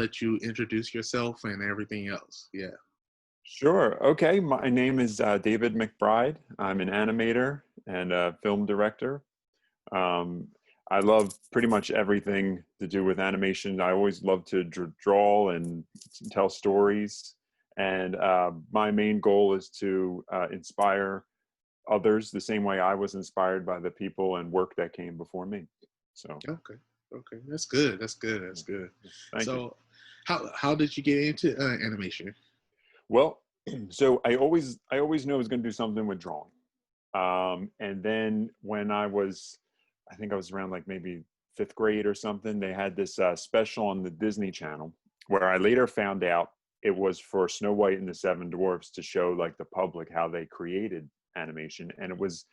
let you introduce yourself and everything else. Yeah. Sure. Okay. My name is David McBride. I'm an animator and a film director. Um, I love pretty much everything to do with animation. I always love to draw and tell stories. And my main goal is to inspire others the same way I was inspired by the people and work that came before me. So, Okay. Okay. That's good. That's good. That's good. thank you. So, how did you get into animation? Well, so I always knew I was going to do something with drawing. And then when I think I was around like maybe fifth grade or something, they had this special on the Disney Channel where I later found out it was for Snow White and the Seven Dwarfs to show like the public how they created animation. And it was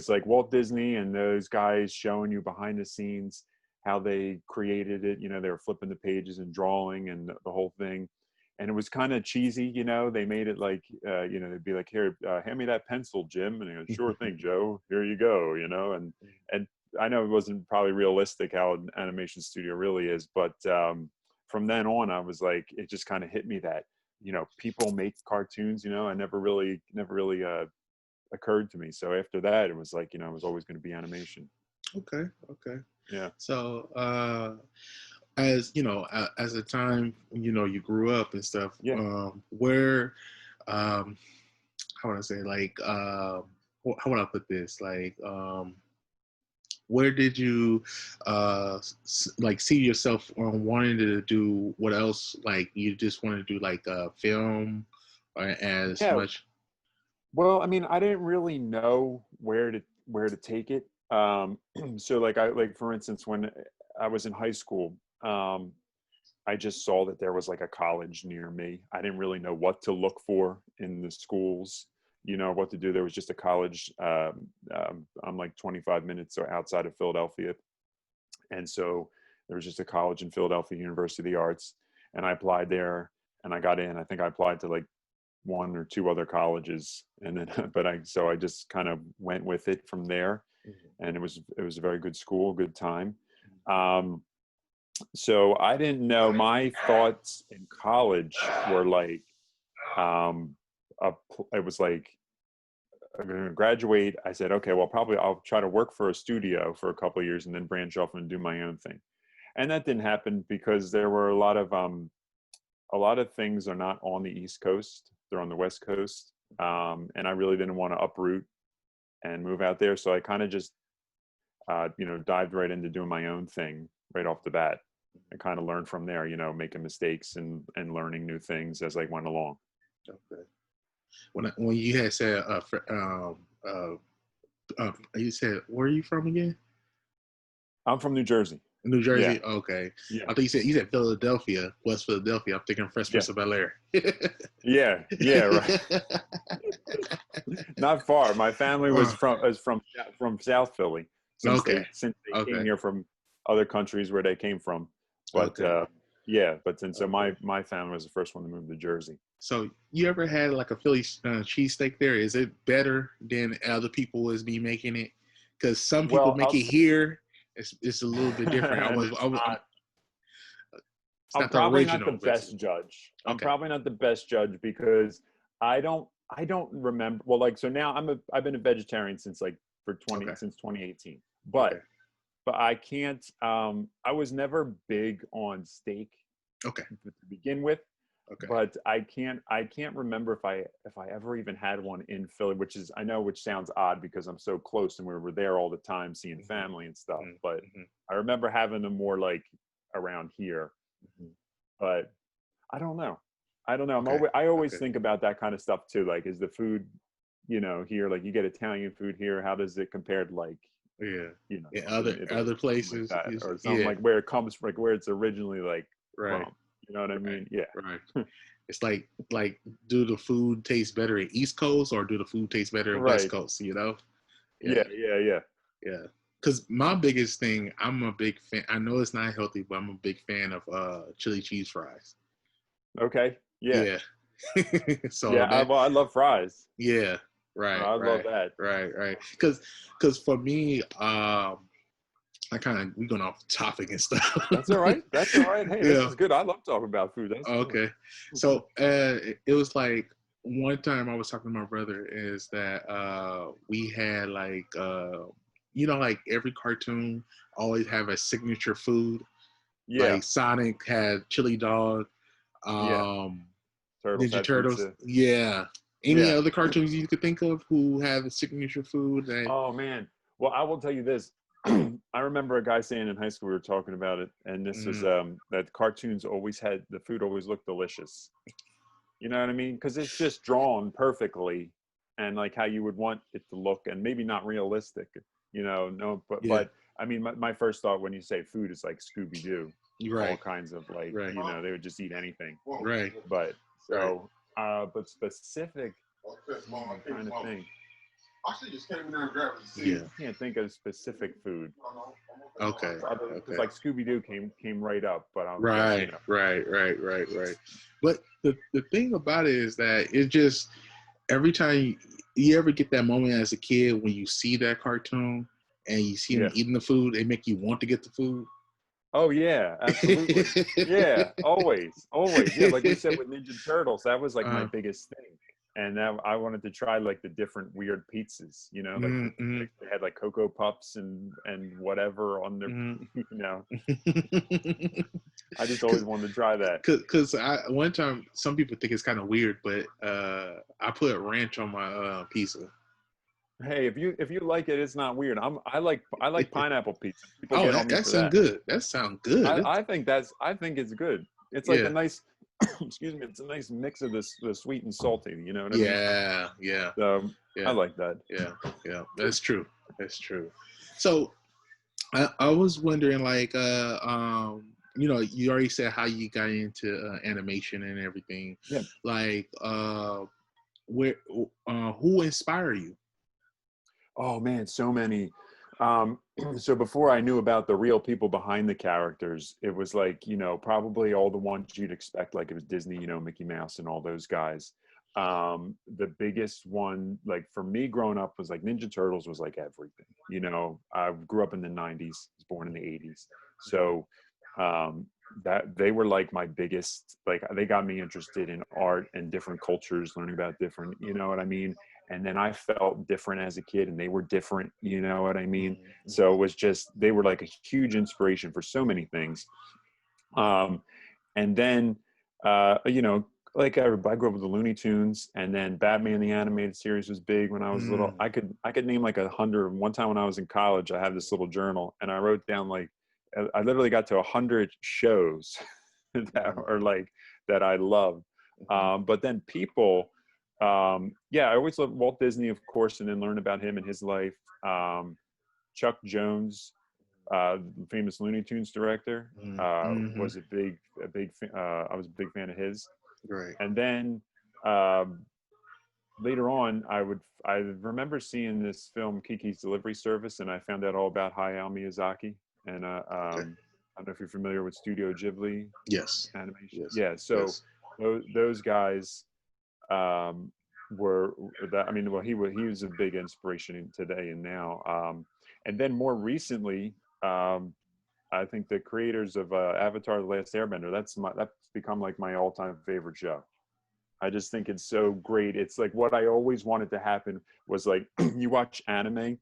like Walt Disney and those guys showing you behind the scenes how they created it. You know, they were flipping the pages and drawing and the whole thing. And it was kind of cheesy, you know. They made it like, they'd be like, "Here, hand me that pencil, Jim." And he goes, "Sure thing, Joe. Here you go." You know, and I know it wasn't probably realistic how an animation studio really is, but from then on, I was like, it just kind of hit me that, people make cartoons. I never really occurred to me. So after that, it was like, it was always going to be animation. Okay. Okay. Yeah. So, as you know, as a time you grew up and stuff, Yeah. where, how would I say, like, how would I put this, like, where did you like see yourself wanting to do what else, like you just want to do like film or as Yeah. much? Well, I mean, I didn't really know where to take it. So like for instance, when I was in high school, um, I just saw that there was like a college near me. I didn't really know what to look for in the schools, what to do. There was just a college. I'm like 25 minutes or outside of Philadelphia, and so there was just a college in Philadelphia, University of the Arts, and I applied there and I got in. I think I applied to like one or two other colleges, and then I just kind of went with it from there, and it was a very good school, good time. Um, so I didn't know, my thoughts in college were like, um, it was like, I'm going to graduate. I said, okay, well, probably I'll try to work for a studio for a couple of years and then branch off and do my own thing. And that didn't happen because there were a lot of things are not on the East Coast. They're on the West Coast. And I really didn't want to uproot and move out there. So I kind of just, dived right into doing my own thing right off the bat. I kind of learned from there, making mistakes and learning new things as I went along. Okay. When you had said you said, where are you from again? I'm from New Jersey. New Yeah. Jersey. Okay. Yeah. I think you said Philadelphia, West Philadelphia. I'm thinking Fresh Yeah. Prince of Bel-Air. Yeah. Yeah. Right. Not far. My family was Oh, from South Philly since okay. they came Okay. here from other countries where they came from. But Okay. yeah, but and so Okay. my family was the first one to move to Jersey. So you ever had like a Philly cheesesteak there? Is it better than other people is be making it? Because some people Well, make it here. It's a little bit different. and it's not. It's I'm not the probably not the original, best basically. judge. I'm Okay. probably not the best judge because I don't remember. Well, like, so now I've been a vegetarian since like Okay. since 2018. Okay. But I can't, I was never big on steak Okay. to begin with, Okay. but I can't remember if I ever even had one in Philly, which sounds odd because I'm so close and we were there all the time seeing Mm-hmm. family and stuff. But Mm-hmm. I remember having them more like around here, Mm-hmm. but I don't know. I don't know. Okay. I always Okay. think about that kind of stuff too. Like, is the food, here, like you get Italian food here, how does it compare to like, Yeah. In something in Italy, other something like places, that, or something yeah. like where it comes, like where it's originally like Right. from. You know what I Right. mean? Yeah. Right. It's like, do the food taste better in East Coast or do the food taste better in West Right. Coast? You know? Yeah. Yeah. Yeah. Yeah. Yeah. Because my biggest thing, I'm a big fan. I know it's not healthy, but I'm a big fan of chili cheese fries. Okay. Yeah. Yeah. So Yeah. that, Well, I love fries. yeah. Right. I love Right. that. Right. Right. Because for me, we going off topic and stuff. That's all right. That's all right. Hey, this Yeah. is good. I love talking about food. That's cool. Okay. So it was like one time I was talking to my brother is that we had like like every cartoon always have a signature food. Yeah. Like Sonic had chili dog, Yeah. um Turtles Ninja had Turtles. pizza. Yeah. Any Yeah. other cartoons you could think of who have a signature food that Oh man. Well, I will tell you this. I remember a guy saying in high school we were talking about it, and this was mm, that cartoons always had the food always looked delicious. You know what I mean? Because it's just drawn perfectly, and like how you would want it to look, and maybe not realistic. No, yeah, but I mean, my first thought when you say food is like Scooby Doo, all right, kinds of like right, they would just eat anything. right, But right. so, but specific, I'm trying to think. Yeah. I can't think of specific food. Okay. Because Okay. like Scooby Doo came right up, but I'm just Right, right. But the thing about it is that it just every time you ever get that moment as a kid when you see that cartoon and you see them yeah. eating the food, they make you want to get the food. Oh yeah, absolutely. Yeah, always. Yeah, like we said with Ninja Turtles, that was like my uh, biggest thing. And now I wanted to try like the different weird pizzas, like mm-hmm, they had like Cocoa Puffs and whatever on their, mm-hmm. I just always wanted to try that. Cause I one time some people think it's kind of weird, but I put ranch on my pizza. Hey, if you like it, it's not weird. I like pineapple pizza. People Oh, get on me that for sounds that. good. That sounds good. I think it's good. It's like a Yeah, nice excuse me, it's a nice mix of this the sweet and salty, you know what I mean? yeah, yeah, So I yeah, like that. yeah, yeah. That's true. That's true. So I was wondering, like, you already said how you got into animation and everything. Yeah. Like, where, who inspire you? Oh man, so many. Um, so before I knew about the real people behind the characters, it was like, probably all the ones you'd expect, like it was Disney, Mickey Mouse and all those guys. The biggest one, like for me growing up, was like Ninja Turtles was like everything. I grew up in the 90s, was born in the 80s. So um, that they were like my biggest, like they got me interested in art and different cultures, learning about different, you know what I mean? And then I felt different as a kid and they were different, you know what I mean? So it was just, they were like a huge inspiration for so many things. Um, and then, like everybody, I grew up with the Looney Tunes, and then Batman the animated series was big when I was little. Mm, I could name like 100. One time when I was in college, I had this little journal, and I wrote down like I literally got to 100 shows that are like that I love. But then people, I always loved Walt Disney, of course, and then learn about him and his life. Chuck Jones, famous Looney Tunes director, mm-hmm. was I was a big fan of his. Right. And then um, later on, I remember seeing this film Kiki's Delivery Service, and I found out all about Hayao Miyazaki. And Okay. I don't know if you're familiar with Studio Ghibli Yes. animation. Yes. Yeah, so Yes. those guys um, were that. I mean, well, he was a big inspiration today and now. And then more recently, I think the creators of Avatar: The Last Airbender. That's become like my all-time favorite show. I just think it's so great. It's like what I always wanted to happen was like you watch anime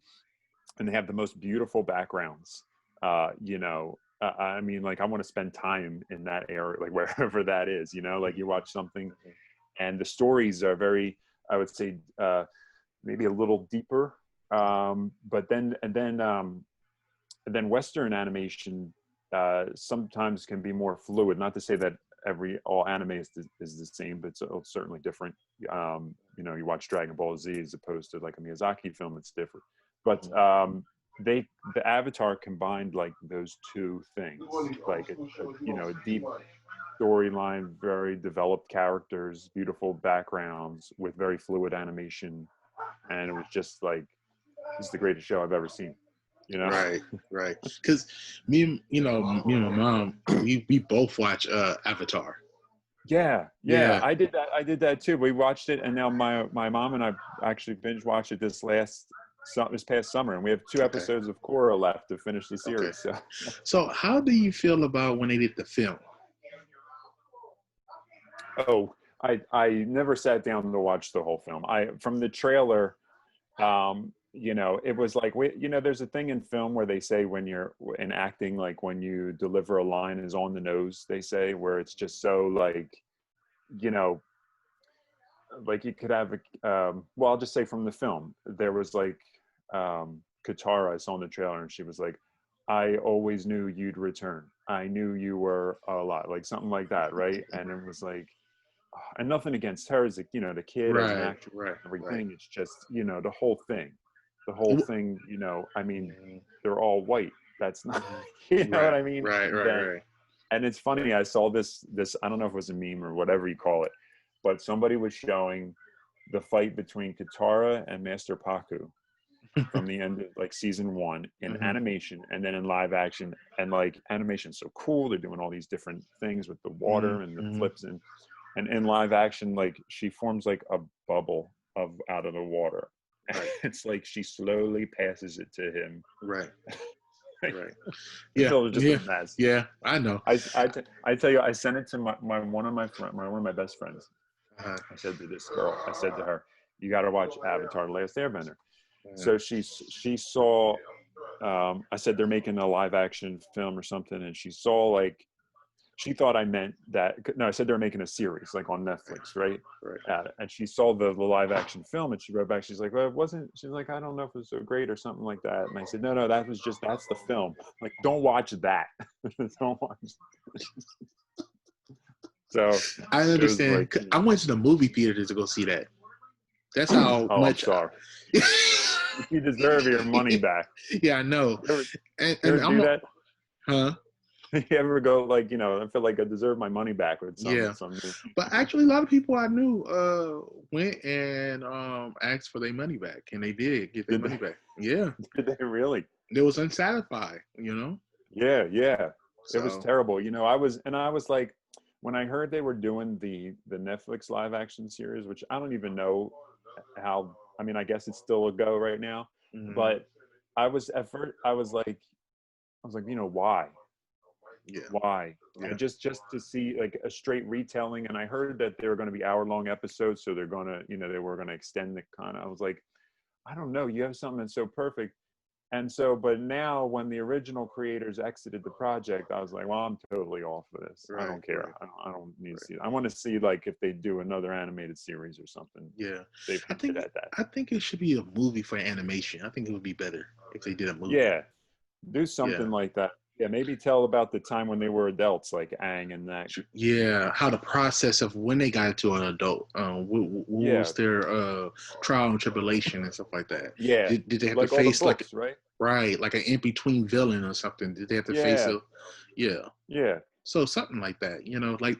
and they have the most beautiful backgrounds. I mean, like I want to spend time in that area, like wherever that is. Like you watch something and the stories are very, I would say, maybe a little deeper. But then Western animation sometimes can be more fluid. Not to say that all anime is the same, but it's certainly different. You watch Dragon Ball Z as opposed to like a Miyazaki film; it's different. But the Avatar combined like those two things, like a deep storyline, very developed characters, beautiful backgrounds with very fluid animation, and it was just like this is the greatest show I've ever seen. Right. Right. Because me and my mom, we both watch Avatar. Yeah, Yeah. I did that too. We watched it, and now my mom and I actually binge watched it this last this past summer, and we have 2 Okay. episodes of Korra left to finish the Okay. series. So, So how do you feel about when they did the film? I never sat down to watch the whole film. From the trailer, it was like there's a thing in film where they say when you're in acting, like when you deliver a line is on the nose, they say, where it's just so like, you know, like you could have well, I'll just say from the film, there was like Katara, I saw in the trailer, and she was like, I always knew you'd return. I knew you were a lot, like something like that, right? And it was like, and nothing against her as the kid, as an Right, actress right, and right. everything. It's just, the whole thing, I mean, Mhm, they're all white. That's not, mhm. you know what Right, I mean? right, right, Then, right. and it's funny, I saw this, I don't know if it was a meme or whatever you call it, but somebody was showing the fight between Katara and Master Paku from the end of like season 1 in Mhm, animation, and then in live action. And like animation's so cool, they're doing all these different things with the mhm, water and the mhm. flips, and in live action, like she forms like a bubble of out of the water. Right, It's like she slowly passes it to him. right, right. The Yeah, film was just a yeah, mess. yeah. I know. I tell you, I sent it to one of my best friends. Uh-huh. I said to this girl, I said to her, you got to watch Avatar: The Last Airbender. Uh-huh. So she saw, I said they're making a live action film or something, and she saw, like, she thought I meant that. No, I said they're making a series like on Netflix, right? Right. And she saw the live action film, and she wrote back. She's like, well, it wasn't. She's like, I don't know if it was so great or something like that. And I said, no, that's the film. Like, don't watch that. Don't watch. So I it was understand. like, 'Cause I went to the movie theater to go see that. That's how oh, I'm much. sorry. You deserve your money back. Yeah, I know. You ever, you And ever do that? huh? You ever go like, I feel like I deserve my money back with Yeah. some new. But actually, a lot of people I knew went and asked for their money back, and they did get their Did money they, back. Yeah, did they really? they was unsatisfied, you know. Yeah, yeah. It was So terrible. I was like, when I heard they were doing the Netflix live action series, which I don't even know how, I mean, I guess it's still a go right now, mhm, but I was at first, I was like, why? yeah, Why? I yeah, just to see like a straight retelling, and I heard that they were going to be hour-long episodes, so they're going to, they were going to extend the kind of, I was like, I don't know, you have something that's so perfect. And so, but now when the original creators exited the project, I was like, well, I'm totally off of this. I right, don't care. right, I don't need to right. see it. I want to see like if they do another animated series or something. Yeah, They've I hinted think at that. I think it should be a movie for animation. I think it would be better if they did a movie. Yeah, do Yeah, something like that. Yeah, maybe tell about the time when they were adults, like Aang and that. yeah. How the process of when they got into an adult, what Yeah, was their trial and tribulation and stuff like that? yeah, Did they have to like all the face like books, right? right like an in between villain or something? Did they have to face Yeah, a yeah? yeah, So something like that,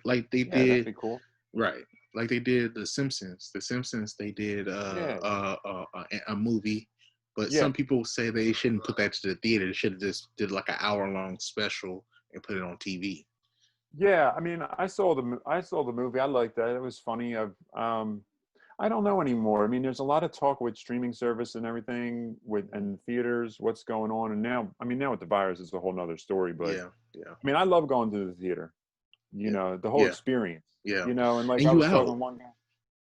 like they yeah. That'd did be cool. right, like they did the Simpsons. The Simpsons they did Yeah, a movie, but yeah. some people say they shouldn't put that to the theater. They should have just did like an hour-long special and put it on TV. Yeah, I mean, I saw the movie. I liked that. It was funny. I don't know anymore. I mean, there's a lot of talk with streaming service and everything with and theaters. What's going on? And now, I mean, now with the virus, it's a whole nother story. But Yeah, yeah, I mean, I love going to the theater. yeah, The whole yeah, experience. yeah. And like And I you was talking out. to one guy.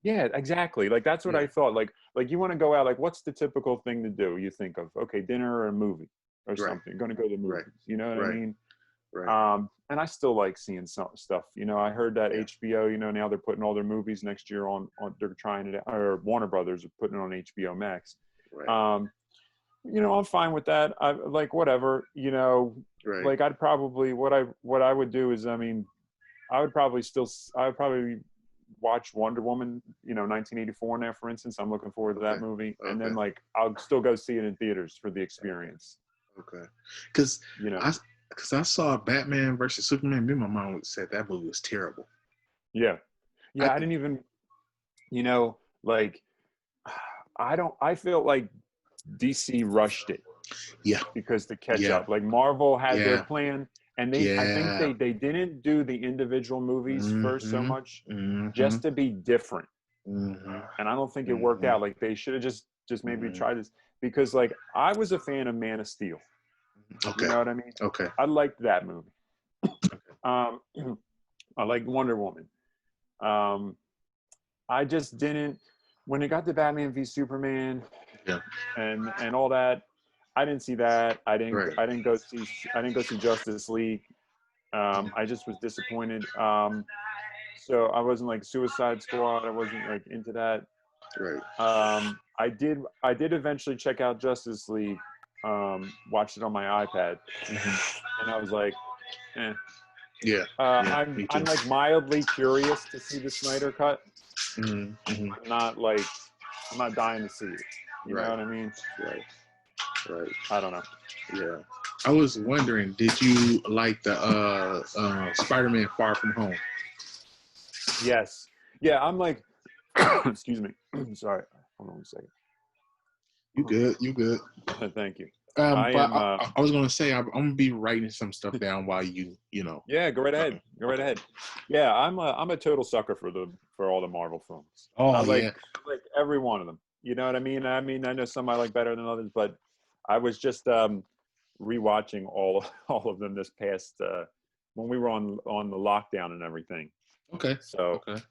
Yeah, exactly. Like that's what Yeah, I thought. Like you want to go out. Like, what's the typical thing to do? You think of, okay, dinner or a movie or right, something. Going to go to the right, movies. You know what I right, mean? right. And I still like seeing some stuff. I heard that Yeah, HBO, now they're putting all their movies next year on they're trying it, or Warner Brothers are putting it on HBO Max. right, Um, I'm fine with that. I like whatever, right. like I'd probably, what I would do is, I mean, I would probably watch Wonder Woman, 1984 now, for instance. I'm looking forward to that Okay, movie. And okay, then like, I'll still go see it in theaters for the experience, okay. Because you know? I because I saw Batman versus Superman. Me and my mom said that movie was terrible. Yeah. I Yeah. I didn't even, like, I feel like DC rushed it yeah, because to catch yeah, up, like Marvel had their yeah, plan, and I think yeah. they didn't do the individual movies first so Mm-hmm. much Mm-hmm. just to be different. Mm-hmm. And I don't think it worked Mm-hmm. out. Like they should have just maybe Mm-hmm. tried this. because like I was a fan of Man of Steel. You Okay. know what I mean? Okay. I liked that movie. Um, I liked Wonder Woman. Um, I just didn't when it got to Batman v Superman Yeah. and all that. I didn't see that. Right. I didn't go see Justice League. I just was disappointed. So I wasn't like Suicide Squad. I wasn't like into that. Right. I did eventually check out Justice League. Watched it on my iPad, and I was like, eh. Yeah. Yeah. Me too. I'm like mildly curious to see the Snyder cut. Mm-hmm. I'm not dying to see it. You know Right. what I mean? Right. Right. I don't know. Yeah. I was wondering, did you like the Spider-Man Far From Home? Yes. Yeah, I'm like, excuse me. Sorry. Hold on a second. You good? You good? Thank you. But I was gonna say I'm gonna be writing some stuff down while you know. Yeah, go right ahead. Go right ahead. Yeah, I'm a total sucker for all the Marvel films. Oh I yeah. like every one of them. You know what I mean? I mean, I know some I like better than others, but I was just rewatching all of them this past when we were on the lockdown and everything. Okay. So, Okay.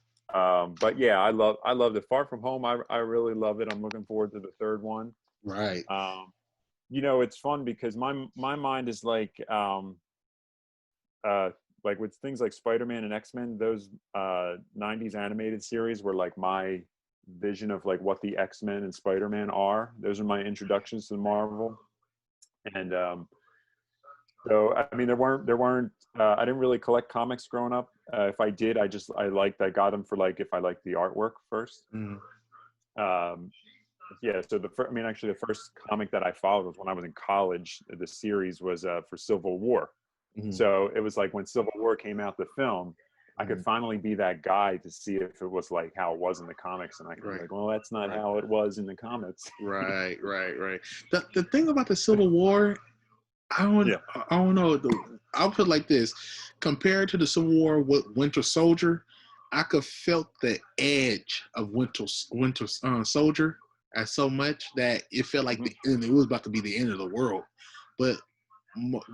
but yeah, I love it. Far From Home, I really love it. I'm looking forward to the third one. Right. You know, it's fun because my mind is like with things like Spider-Man and X-Men, those 90s animated series were like my vision of like what the X-Men and Spider-Man are. Those are my introductions to Marvel. And so I mean there weren't I didn't really collect comics growing up. If I did, I got them for like if I liked the artwork first. Um, yeah, so actually the first comic that I followed was when I was in college. The series was for Civil War. So it was like when Civil War came out, the film, I could finally be that guy to see if it was like how it was in the comics, and I could be like, well, that's not how it was in the comics. Right. The thing about the Civil War, I don't know. I'll put it like this: compared to the Civil War with Winter Soldier, I could felt the edge of Winter Soldier as so much that it felt like the end. It was about to be the end of the world, but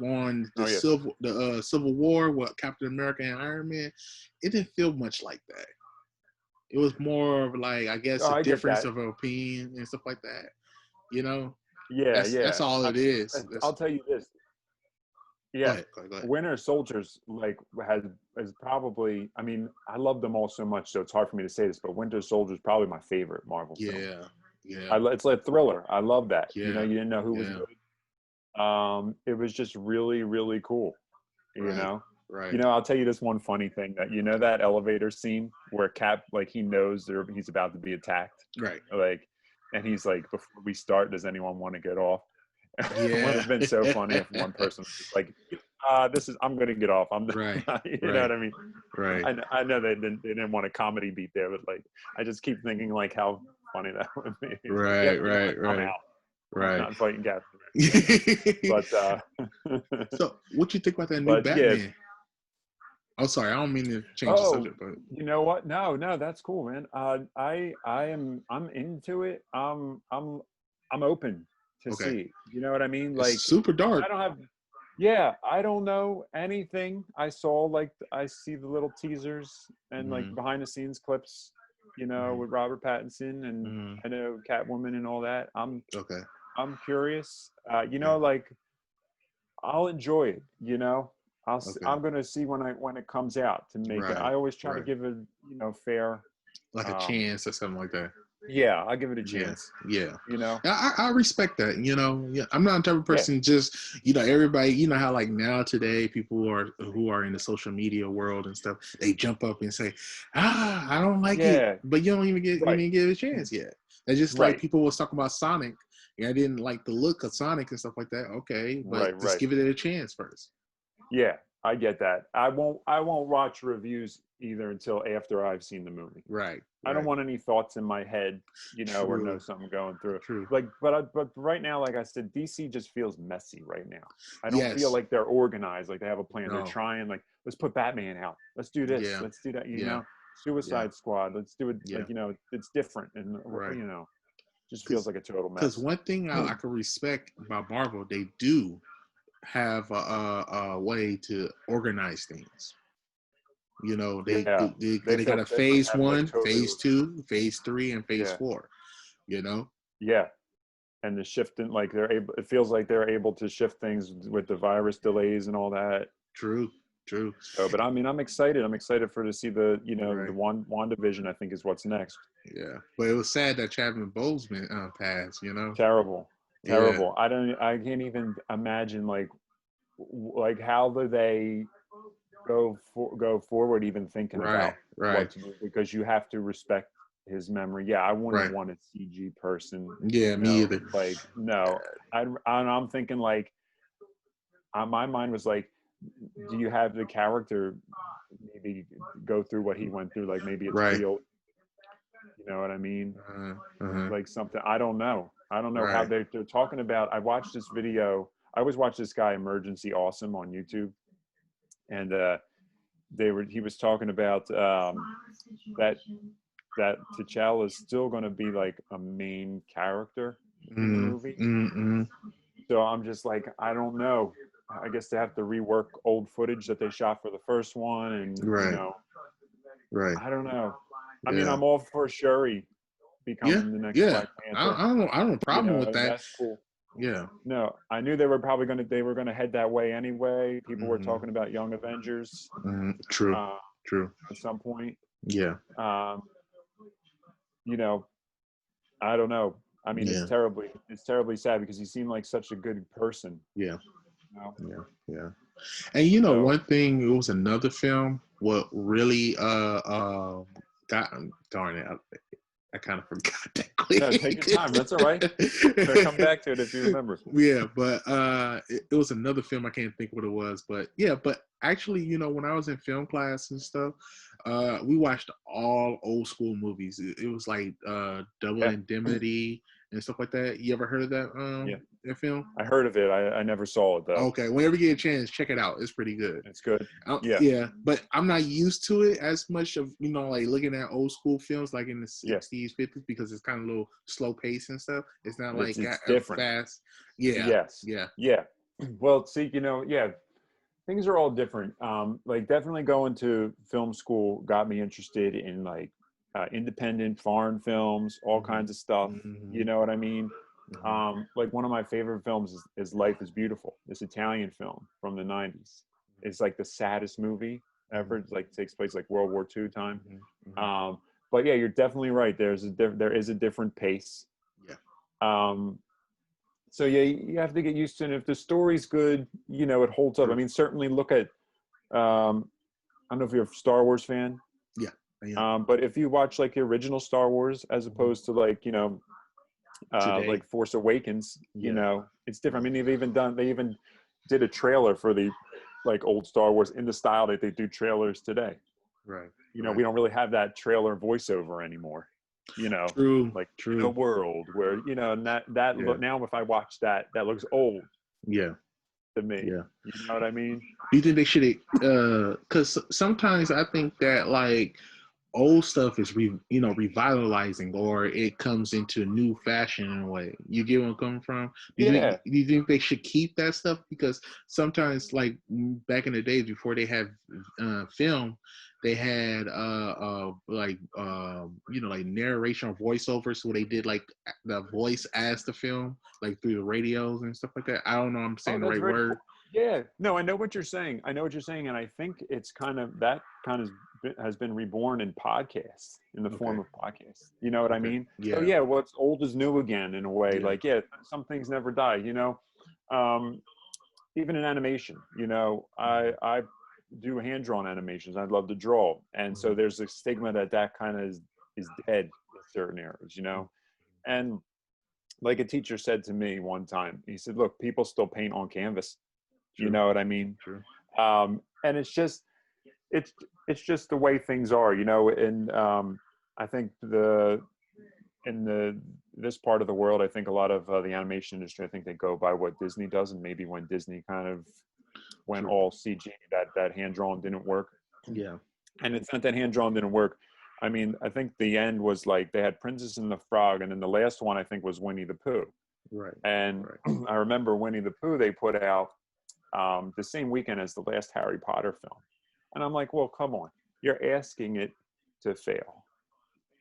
on the Civil War with Captain America and Iron Man, it didn't feel much like that. It was more of like, I guess, a difference of opinion and stuff like that. You know? Yeah, that's all it is. I'll tell you this. Yeah, go ahead. Winter Soldiers like has probably. I mean, I love them all so much, so it's hard for me to say this, but Winter Soldier is probably my favorite Marvel film. Yeah. It's like Thriller. I love that. Yeah. You know, you didn't know who was good. It was just really, really cool. You know? Right. You know, I'll tell you this one funny thing that that elevator scene where Cap, like, he knows he's about to be attacked. Right. Like, and he's like, before we start, does anyone want to get off? Yeah. It would have been so funny if one person was just like, I'm going to get off. I'm right. You know what I mean? Right. I know they didn't want a comedy beat there, but like, I just keep thinking like how funny that would be. Right. I'm out. Right. I'm not fighting Captain. But so what you think about that new Batman? Yeah. Oh, sorry, I don't mean to change the subject, but you know what? No, that's cool, man. I'm into it. I'm open to see. You know what I mean? Like, it's super dark. I don't know anything. I see the little teasers and like behind the scenes clips, you know, with Robert Pattinson and I know Catwoman and all that. I'm curious. You know, like, I'll enjoy it, you know. I'm going to see when it comes out to make it. I always try to give it, you know, fair, like a chance or something like that. Yeah, I'll give it a chance. Yeah. You know, I respect that. You know, I'm not the type of person just, you know, everybody, you know how like now today people who are in the social media world and stuff, they jump up and say, I don't like it, but you don't even you didn't give it a chance yet. It's just like people was talking about Sonic. Yeah, I didn't like the look of Sonic and stuff like that. Okay, but just give it a chance first. Yeah, I get that. I won't watch reviews either until after I've seen the movie. Right. I don't want any thoughts in my head, you know, or know something going through. Like, but right now, like I said, DC just feels messy right now. I don't feel like they're organized, like they have a plan. They're trying, like, let's put Batman out. Let's do this. Let's do that. You know, Suicide Squad. Let's do it. Like, you know, it's different, and you know, Just feels like a total Because mess. one thing I can respect about Marvel, they do have a way to organize things. You know, Yeah, they got a definitely phase have like one, totally. phase two, phase three, and phase Yeah, four. You know, yeah, and the shifting, like they're able. It feels like they're able to shift things with the virus delays and all that. true, true, So, but I mean, I'm excited. I'm excited for to see the, the right. WandaVision, I think is what's next. Yeah, but it was sad that Chadwick Boseman passed. You know, Terrible, yeah, terrible. I can't even imagine like how do they go forward even thinking right, about right, what to do, because you have to respect his memory. Yeah, I wouldn't right. want a CG person, Yeah, me either. like no. I'm thinking like my mind was like, do you have the character maybe go through what he went through? Like maybe it's Right. real. You know what I mean? Uh-huh. Like something, I don't know. I don't know how Right. they're talking about. I watched this video. I always watch this guy Emergency Awesome on YouTube, and he was talking about that T'Challa is still going to be like a main character in the Mm, movie. mm, So I'm just like, I don't know. I guess they have to rework old footage that they shot for the first one, and right. Right. I don't know. I mean, Yeah. I'm all for Shuri Yeah. becoming the next Yeah. Black Panther. I don't have a problem with that. That's cool. Yeah. No, I knew they were gonna head that way anyway. People were Mm, talking about Young Avengers true. uh, True. at some point. Yeah. Um, you know, I don't know. I mean, Yeah. it's terribly sad because he seemed like such a good person. Yeah. You know? Yeah. Yeah. And you know, So one thing, it was another film. What really got, darn it, I kind of forgot that no, take your time. That's all right. Come quick. back to it if you remember. Yeah, but it was another film. I can't think what it was, but yeah, but actually, you know, when I was in film class and stuff, we watched all old school movies. It was like Double Yeah, Indemnity and stuff like that. You ever heard of that yeah. that film? I heard of it. I never saw it though. Okay, whenever you get a chance, check it out. It's pretty good. It's good. Yeah. Yeah, but I'm not used to it as much of, you know, like looking at old school films like in the Yeah. 60s, 50s, because it's kind of a little slow pace and stuff. It's not like It's different. fast. Yeah, Yes. yeah, Yeah. Well, see, yeah, things are all different. Like definitely going to film school got me interested in like independent foreign films, all kinds of stuff. You mm-hmm. know what I mean? Mm-hmm. Like one of my favorite films is Life is Beautiful, this Italian film from the 90s. It's like the saddest movie ever. It's like takes place like World War II time. Mm-hmm. But yeah, you're definitely right. There is a different pace. Yeah, Um, so yeah, you have to get used to it. And if the story's good, it holds up. I true. mean, certainly look at I don't know if you're a Star Wars fan, Yeah, I am. but if you watch like the original Star Wars as Mm-hmm. opposed to like Today. like Force Awakens, Yeah, it's different. I mean, they even did a trailer for the like old Star Wars in the style that they do trailers today. right, We right. don't really have that trailer voiceover anymore. True, Like in a true. world where and that Yeah, look now if I watch that looks old yeah, to me. yeah. You know what I mean? Do you think they should? Because sometimes I think that like old stuff is revitalizing, or it comes into new fashion in a way. You get where I'm coming from? Yeah. Do you think they should keep that stuff? Because sometimes, like back in the days before they had film, they had like narration or voiceovers where they did like the voice as the film, like through the radios and stuff like that. I don't know. I'm Oh, saying the that's right very word. cool. Yeah. No, I know what you're saying. And I think it's has been reborn in podcasts, in the Okay. form of podcasts. You know what I Okay. mean? So Yeah. yeah, what's old is new again in a way. Yeah. Like, yeah, some things never die. Um, even in animation, I do hand drawn animations. I love to draw, and so Mhm. there's a stigma that kind of is dead in certain areas. And like a teacher said to me one time, he said, "Look, people still paint on canvas." You True. know what I mean? True. And it's it's just the way things are. And I think in this part of the world, I think a lot of the animation industry, I think they go by what Disney does, and maybe when Disney kind of went True. all CG, that hand drawn didn't work. Yeah. And it's not that hand drawn didn't work. I mean, I think the end was like they had Princess and the Frog, and then the last one I think was Winnie the Pooh. Right. And Right. I remember Winnie the Pooh they put out the same weekend as the last Harry Potter film, and I'm like, well, come on, you're asking it to fail.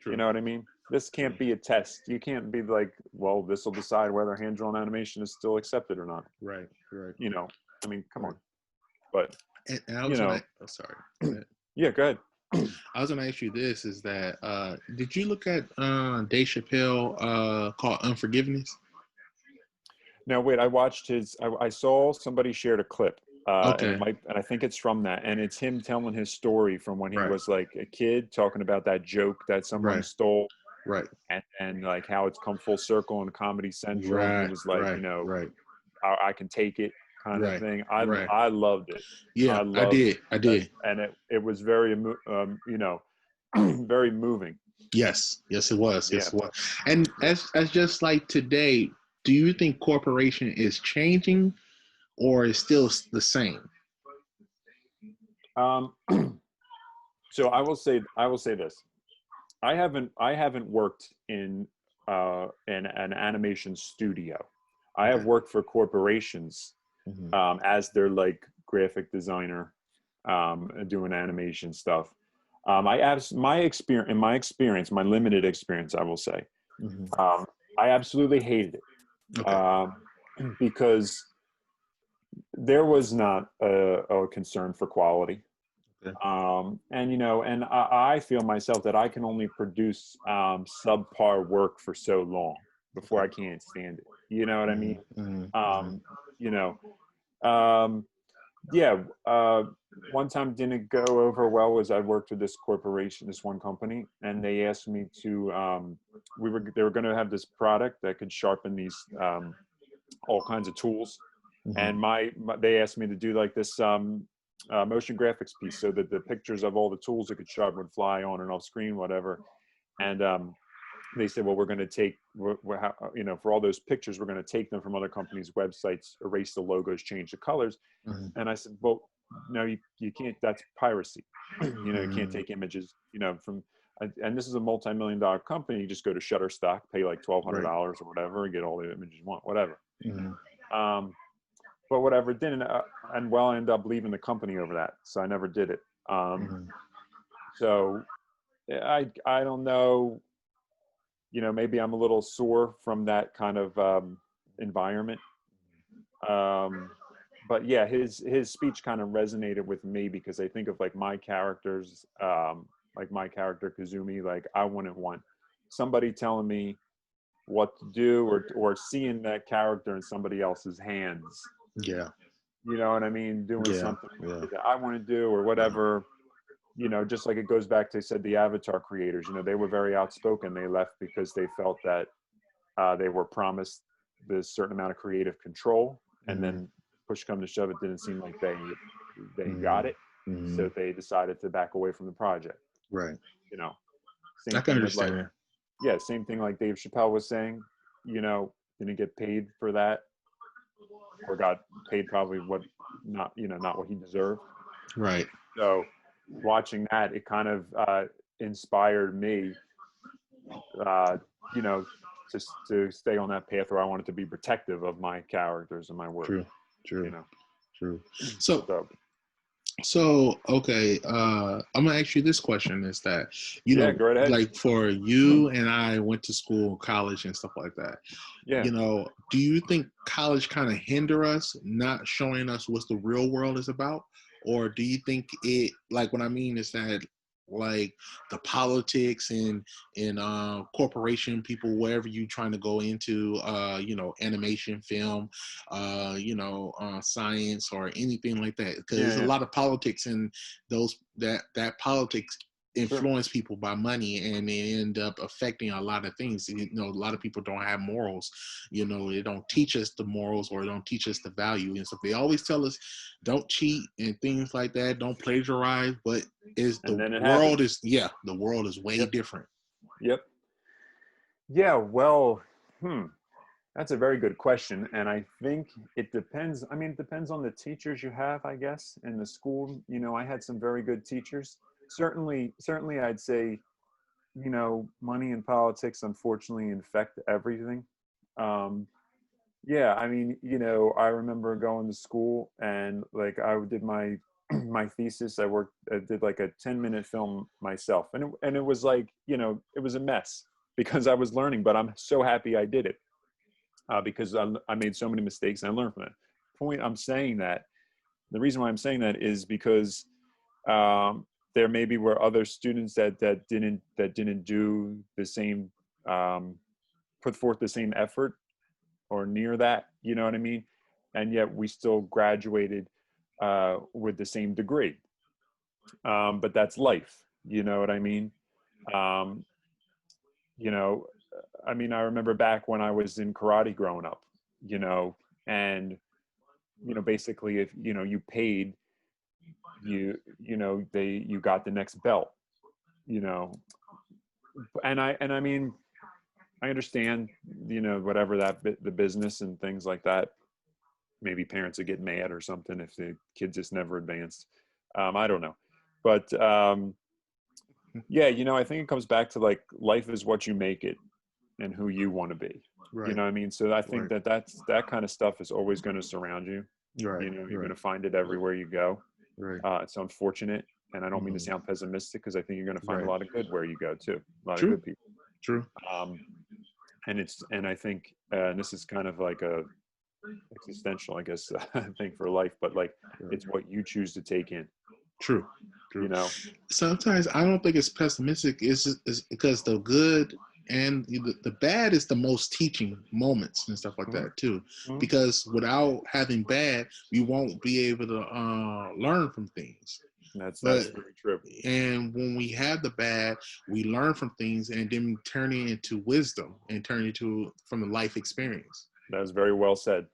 You True. know what I mean? This True. can't be a test. You can't be like, well, this will decide whether hand-drawn animation is still accepted or not. Right. Right. You know, I mean, come Right. on. But And I you was know, gonna. Oh, sorry. Go ahead. yeah, go ahead. I was gonna ask you this: is that did you look at Dave Chappelle called Unforgiveness? Now, wait, I watched his. I saw somebody shared a clip, and it Okay. might, and I think it's from that, and it's him telling his story from when he Right. was like a kid, talking about that joke that someone Right. stole, Right. and like how it's come full circle in Comedy Central, and he Right. was like, Right. Right. I can take it kind of Right. thing. Right. I loved it. Yeah, I I loved did. I that, did. and it was very very moving. Yes. Yes, it was. Yeah, Yes, it was. And yeah. as just like today, do you think corporation is changing or is still the same? Um, so I will say this. I haven't worked in an animation studio. I have Okay. worked for corporations Hmm. as their like graphic designer, doing animation stuff. I my experience, my limited experience, I will say, Hmm. um, I absolutely hated it, Okay. because there was not a concern for quality. Okay. And and I feel myself that I can only produce subpar work for so long before Okay. I can't stand it. You know what I Hmm. mean? Hmm. Hmm. Um, you know, um, yeah. One time didn't go over well was I worked with this corporation, this one company, and they asked me to. They were going to have this product that could sharpen these all kinds of tools, Hmm. and they asked me to do like this motion graphics piece so that the pictures of all the tools it could sharpen would fly on and off screen, whatever. And they said, well, we're going to take, for all those pictures, we're going to take them from other companies' websites, erase the logos, change the colors. Hmm. And I said, well, no, you can't, that's piracy. You can't Hmm. take images, from, and this is a multi-million-dollar company. You just go to Shutterstock, pay like $1,200 Right. or whatever, and get all the images you want, whatever. Hmm. Um, but whatever, it didn't, and well, I ended up leaving the company over that, so I never did it. Hmm. So I don't know, maybe I'm a little sore from that kind of environment. Um, but yeah, his speech kind of resonated with me because I think of like my characters, like my character Kazumi. Like I wouldn't want somebody telling me what to do, or seeing that character in somebody else's hands. Yeah. You know what I mean? Doing Yeah. something Yeah. that I want to do or Yeah. whatever. Just like it goes back to, said, the Avatar creators. They were very outspoken. They left because they felt that they were promised this certain amount of creative control, and Hmm. then push come to shove, it didn't seem like they got Hmm. it. Hmm. So they decided to back away from the project. Right. You know, I same can thing with like, understand. yeah, same thing like Dave Chappelle was saying. Didn't get paid for that, or got paid probably not what he deserved. Right. So watching that, it kind of inspired me, uh, you know, to stay on that path where I wanted to be protective of my characters and my work. True. You True. know, True. So so okay, I'm gonna ask you this question: is that yeah, go right ahead. like for you and I went to school, college, and stuff like that. Yeah. Do you think college kind of hinder us, not showing us what the real world is about, or do you think it, like what I mean is that like the politics and corporation people, wherever you trying to go into, animation, film, science or anything like that, because Yeah, there's a yeah, lot of politics in those that politics sure. influence people by money, and they end up affecting a lot of things. A lot of people don't have morals. They don't teach us the morals or don't teach us the value, and so they always tell us don't cheat and things like that, don't plagiarize, but is And the then it world happens. is the world is way Yep. different. Yep. Yeah. Well, that's a very good question, and I think it depends. I mean, it depends on the teachers you have, I guess, in the school. I had some very good teachers. Certainly, I'd say money and politics unfortunately infect everything. Um, yeah, I mean, I remember going to school and like I did my my thesis. I did like a 10-minute film myself, and it was like, it was a mess because I was learning, but I'm so happy I did it because I made so many mistakes and I learned from it. The reason why I'm saying that is because there maybe were other students that didn't do the same, put forth the same effort or near that, you know what I mean? And yet we still graduated with the same degree. But that's life, you know what I mean? Um, you know, I mean, I remember back when I was in karate growing up, and, basically if, you paid, you got the next belt, you know, and I mean, I understand, whatever the business and things like that. Maybe parents would get mad or something if the kid just never advanced. I don't know, but yeah, I think it comes back to like life is what you make it, and who you want to be. You Right. know what I mean? So I think Right. that kind of stuff is always going to surround you. Right. You're going Right. to find it everywhere you go. Right. It's unfortunate, and I don't mean to Mhm. sound pessimistic because I think you're going to find a Right. lot of good where you go too. A lot of True. good people. True. Um, and I think and this is kind of like a existential, I guess, thing for life, but like Right. it's what you choose to take in. True. You True. know? Sometimes I don't think it's pessimistic. It's because the good and the bad is the most teaching moments and stuff like Mhm, that too. mhm. Because without having bad, we won't be able to learn from things. That's But very true. and when we have the bad, we learn from things and then turn it into wisdom and turn it into from a life experience. That was very well said.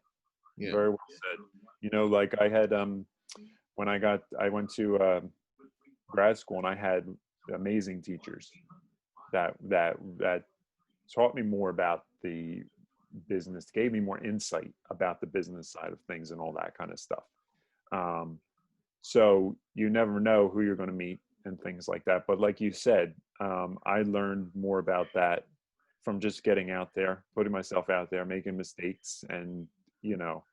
Yeah. Very well said. Like I had when I went to grad school and I had amazing teachers that taught me more about the business, gave me more insight about the business side of things and all that kind of stuff. Um, so you never know who you're going to meet and things like that. But like you said, I learned more about that from just getting out there, putting myself out there, making mistakes, and you know,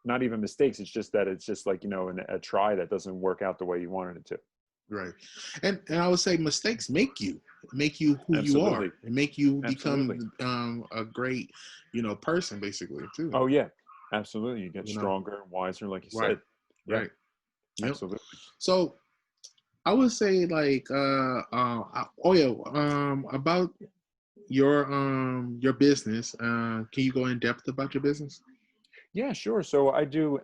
not even mistakes. It's just that it's just like a try that doesn't work out the way you wanted it to. Right. And I would say mistakes make you who you are Absolutely, and make you absolutely. become a great, person basically too. Oh yeah, absolutely. You get You know. stronger and wiser, like you Right. said. Yeah, Right. Yep. absolutely. So I would say like oh yeah, about your business. Can you go in depth about your business? Yeah, sure. So I do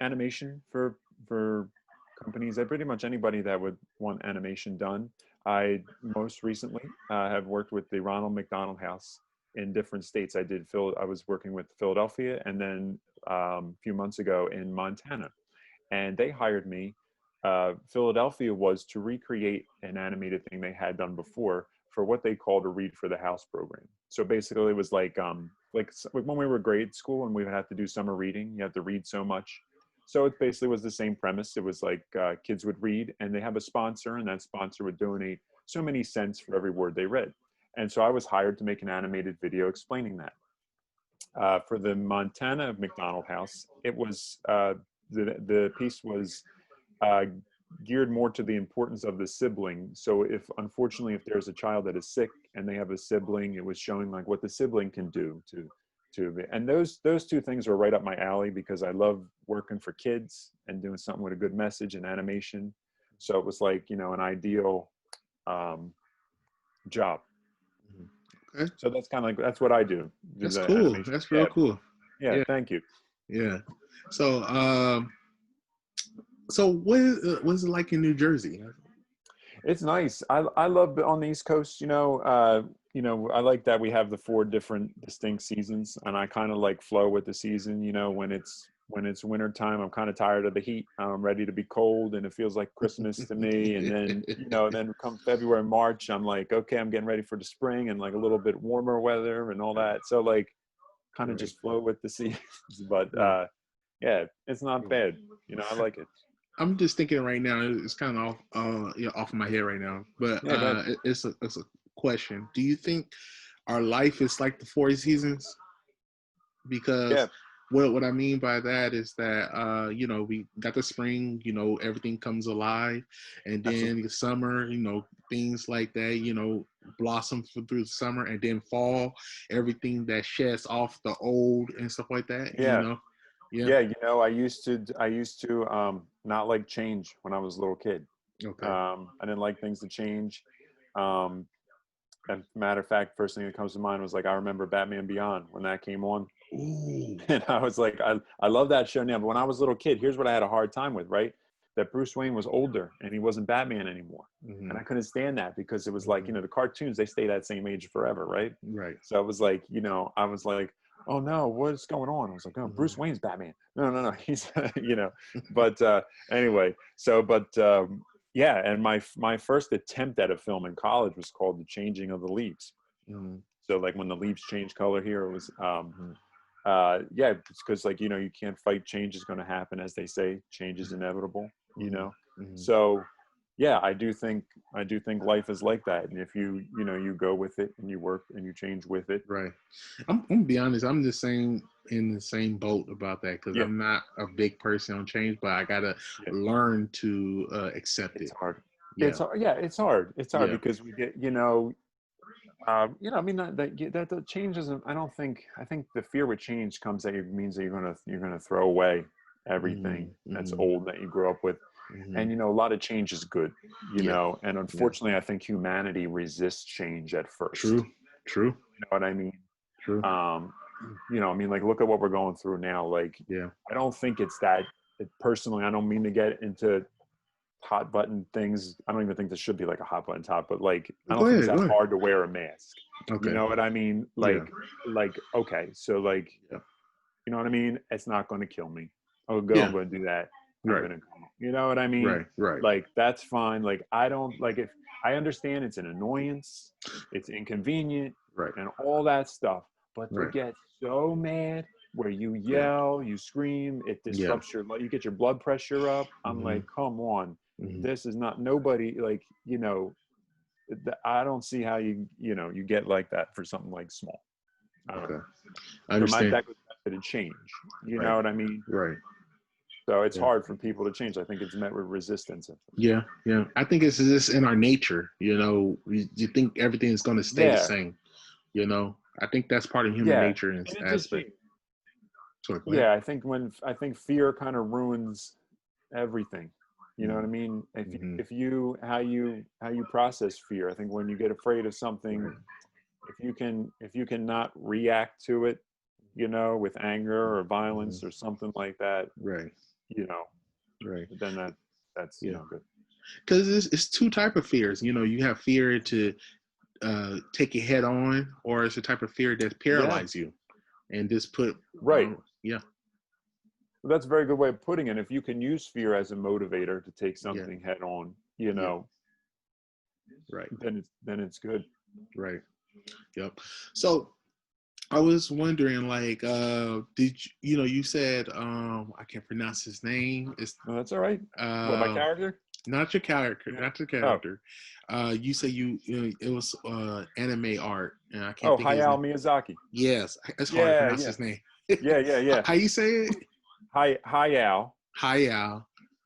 animation for companies. I pretty much anybody that would want animation done. I most recently have worked with the Ronald McDonald House in different states. I was working with Philadelphia, and then a few months ago in Montana, and they hired me. Philadelphia was to recreate an animated thing they had done before for what they called a Read for the House program. So basically, it was like when we were grade school and we would have to do summer reading. You have to read so much. So it basically was the same premise. It was like kids would read, and they have a sponsor, and that sponsor would donate so many cents for every word they read. And so I was hired to make an animated video explaining that. For the Montana McDonald House, it was the piece was uh, geared more to the importance of the sibling. So if unfortunately if there's a child that is sick and they have a sibling, it was showing like what the sibling can do and those two things are right up my alley because I love working for kids and doing something with a good message and animation. So it was like an ideal um, job. Okay. So that's kind of like that's what I do That's the cool. animation. That's real Yeah, cool. yeah. Yeah. Thank you. Yeah. So so what is it like in New Jersey? It's nice. I love on the East Coast. I like that we have the four different distinct seasons, and I kind of like flow with the season. When it's winter time, I'm kind of tired of the heat. I'm ready to be cold, and it feels like Christmas to me. And then then come February, March, I'm like, okay, I'm getting ready for the spring and like a little bit warmer weather and all that. So like, kind of Right. just flow with the seasons. But Right. yeah, it's not bad. I like it. I'm just thinking right now. It's kind of off, off of my head right now. But Yeah, go ahead. it's a question. Do you think our life is like the four seasons? Because Yeah. what I mean by that is that we got the spring, everything comes alive, and then Absolutely. the summer, things like that, blossom through the summer, and then fall, everything that sheds off the old and stuff like that, Yeah. yeah. Yeah. I used to not like change when I was a little kid. Okay. I didn't like things to change. Um, and matter of fact, first thing that comes to mind was like, I remember Batman Beyond when that came on. Ooh. And I was like, I love that show now. But when I was a little kid, here's what I had a hard time with, right? That Bruce Wayne was older and he wasn't Batman anymore. Hmm. And I couldn't stand that because it was like, Hmm. the cartoons, they stay that same age forever, right? Right. So I was like, I was like, oh no, what's going on? I was like, oh, Hmm. Bruce Wayne's Batman. No, he's, but anyway, yeah. And my first attempt at a film in college was called The Changing of the Leaves. Hmm. So like when the leaves change color here, it was, Hmm. yeah, it's because like you can't fight, change is going to happen, as they say, change is inevitable, Hmm. Hmm. so yeah, I do think life is like that, and if you go with it and you work and you change with it. Right. I'm gonna be honest. I'm the same in the same boat about that because Yeah. I'm not a big person on change, but I gotta Yeah, learn to accept it's it. hard. Yeah. Yeah, it's hard Yeah. because we get I mean that change isn't. I think the fear with change comes that it means that you're gonna throw away everything Hmm. that's Hmm. old that you grew up with. Hmm. And a lot of change is good, Yeah. and Yeah. unfortunately I think humanity resists change at first. True. True. You know what I mean? True. um I mean, like, look at what we're going through now. Like, Yeah. I don't think it's that personally, I don't mean to get into hot button things. I don't even think this should be like a hot button top, but like, I Go don't think it's ahead. Go that ahead. hard to wear a mask. You Okay. know what I mean? Yeah. Like, okay, so like, Yeah. you know what I mean? It's not going to kill me. I'm Yeah. going to do that. I'm Right. going to come. You know what I mean? Right. Right. Like, that's fine. Like, I don't like, if I understand it's an annoyance, it's inconvenient, Right. and all that stuff. But to Right. get so mad where you Yeah. yell, you scream, it Yeah. disrupts you get your blood pressure up. I'm Hmm. like, come on. Hmm. This is not nobody, like, I don't see how you get like that for something like small. Okay. Um, I so understand. that goes back to the change. You Right. know what I mean? Right. So it's Yeah. hard for people to change. I think it's met with resistance. Yeah. Yeah. I think it's just in our nature. You think everything is going to stay the Yeah, same. I think that's part of human yeah, nature and and it just aspect. Sorry, go ahead. yeah. I think fear kind of ruins everything. You know what I Mm-hmm. mean? Mm-hmm. If you how you process fear. I think when you get afraid of something, Right. if you can not react to it, with anger or Mm-hmm. violence or something like that, Right. you know, Right. then that's Yeah. good. Because it's two type of fears. You have fear to take it head on, or it's a type of fear that Yeah, paralyze you and just put. right. Yeah. Well, that's a very good way of putting it. If you can use fear as a motivator to take Yeah. something head on, Yeah. Right. then it's good. Right. Yep. So I was wondering, like, did you said I can't pronounce his name. It's No, that's all right. What, my uh character? not your character, Yeah. not your Oh, character. You say it was anime art, and I can't oh, think of his Hayao name. Miyazaki. Yes, it's hard to Yeah, pronounce yeah, his name. yeah, yeah, yeah. How you say it? Hayao Hayao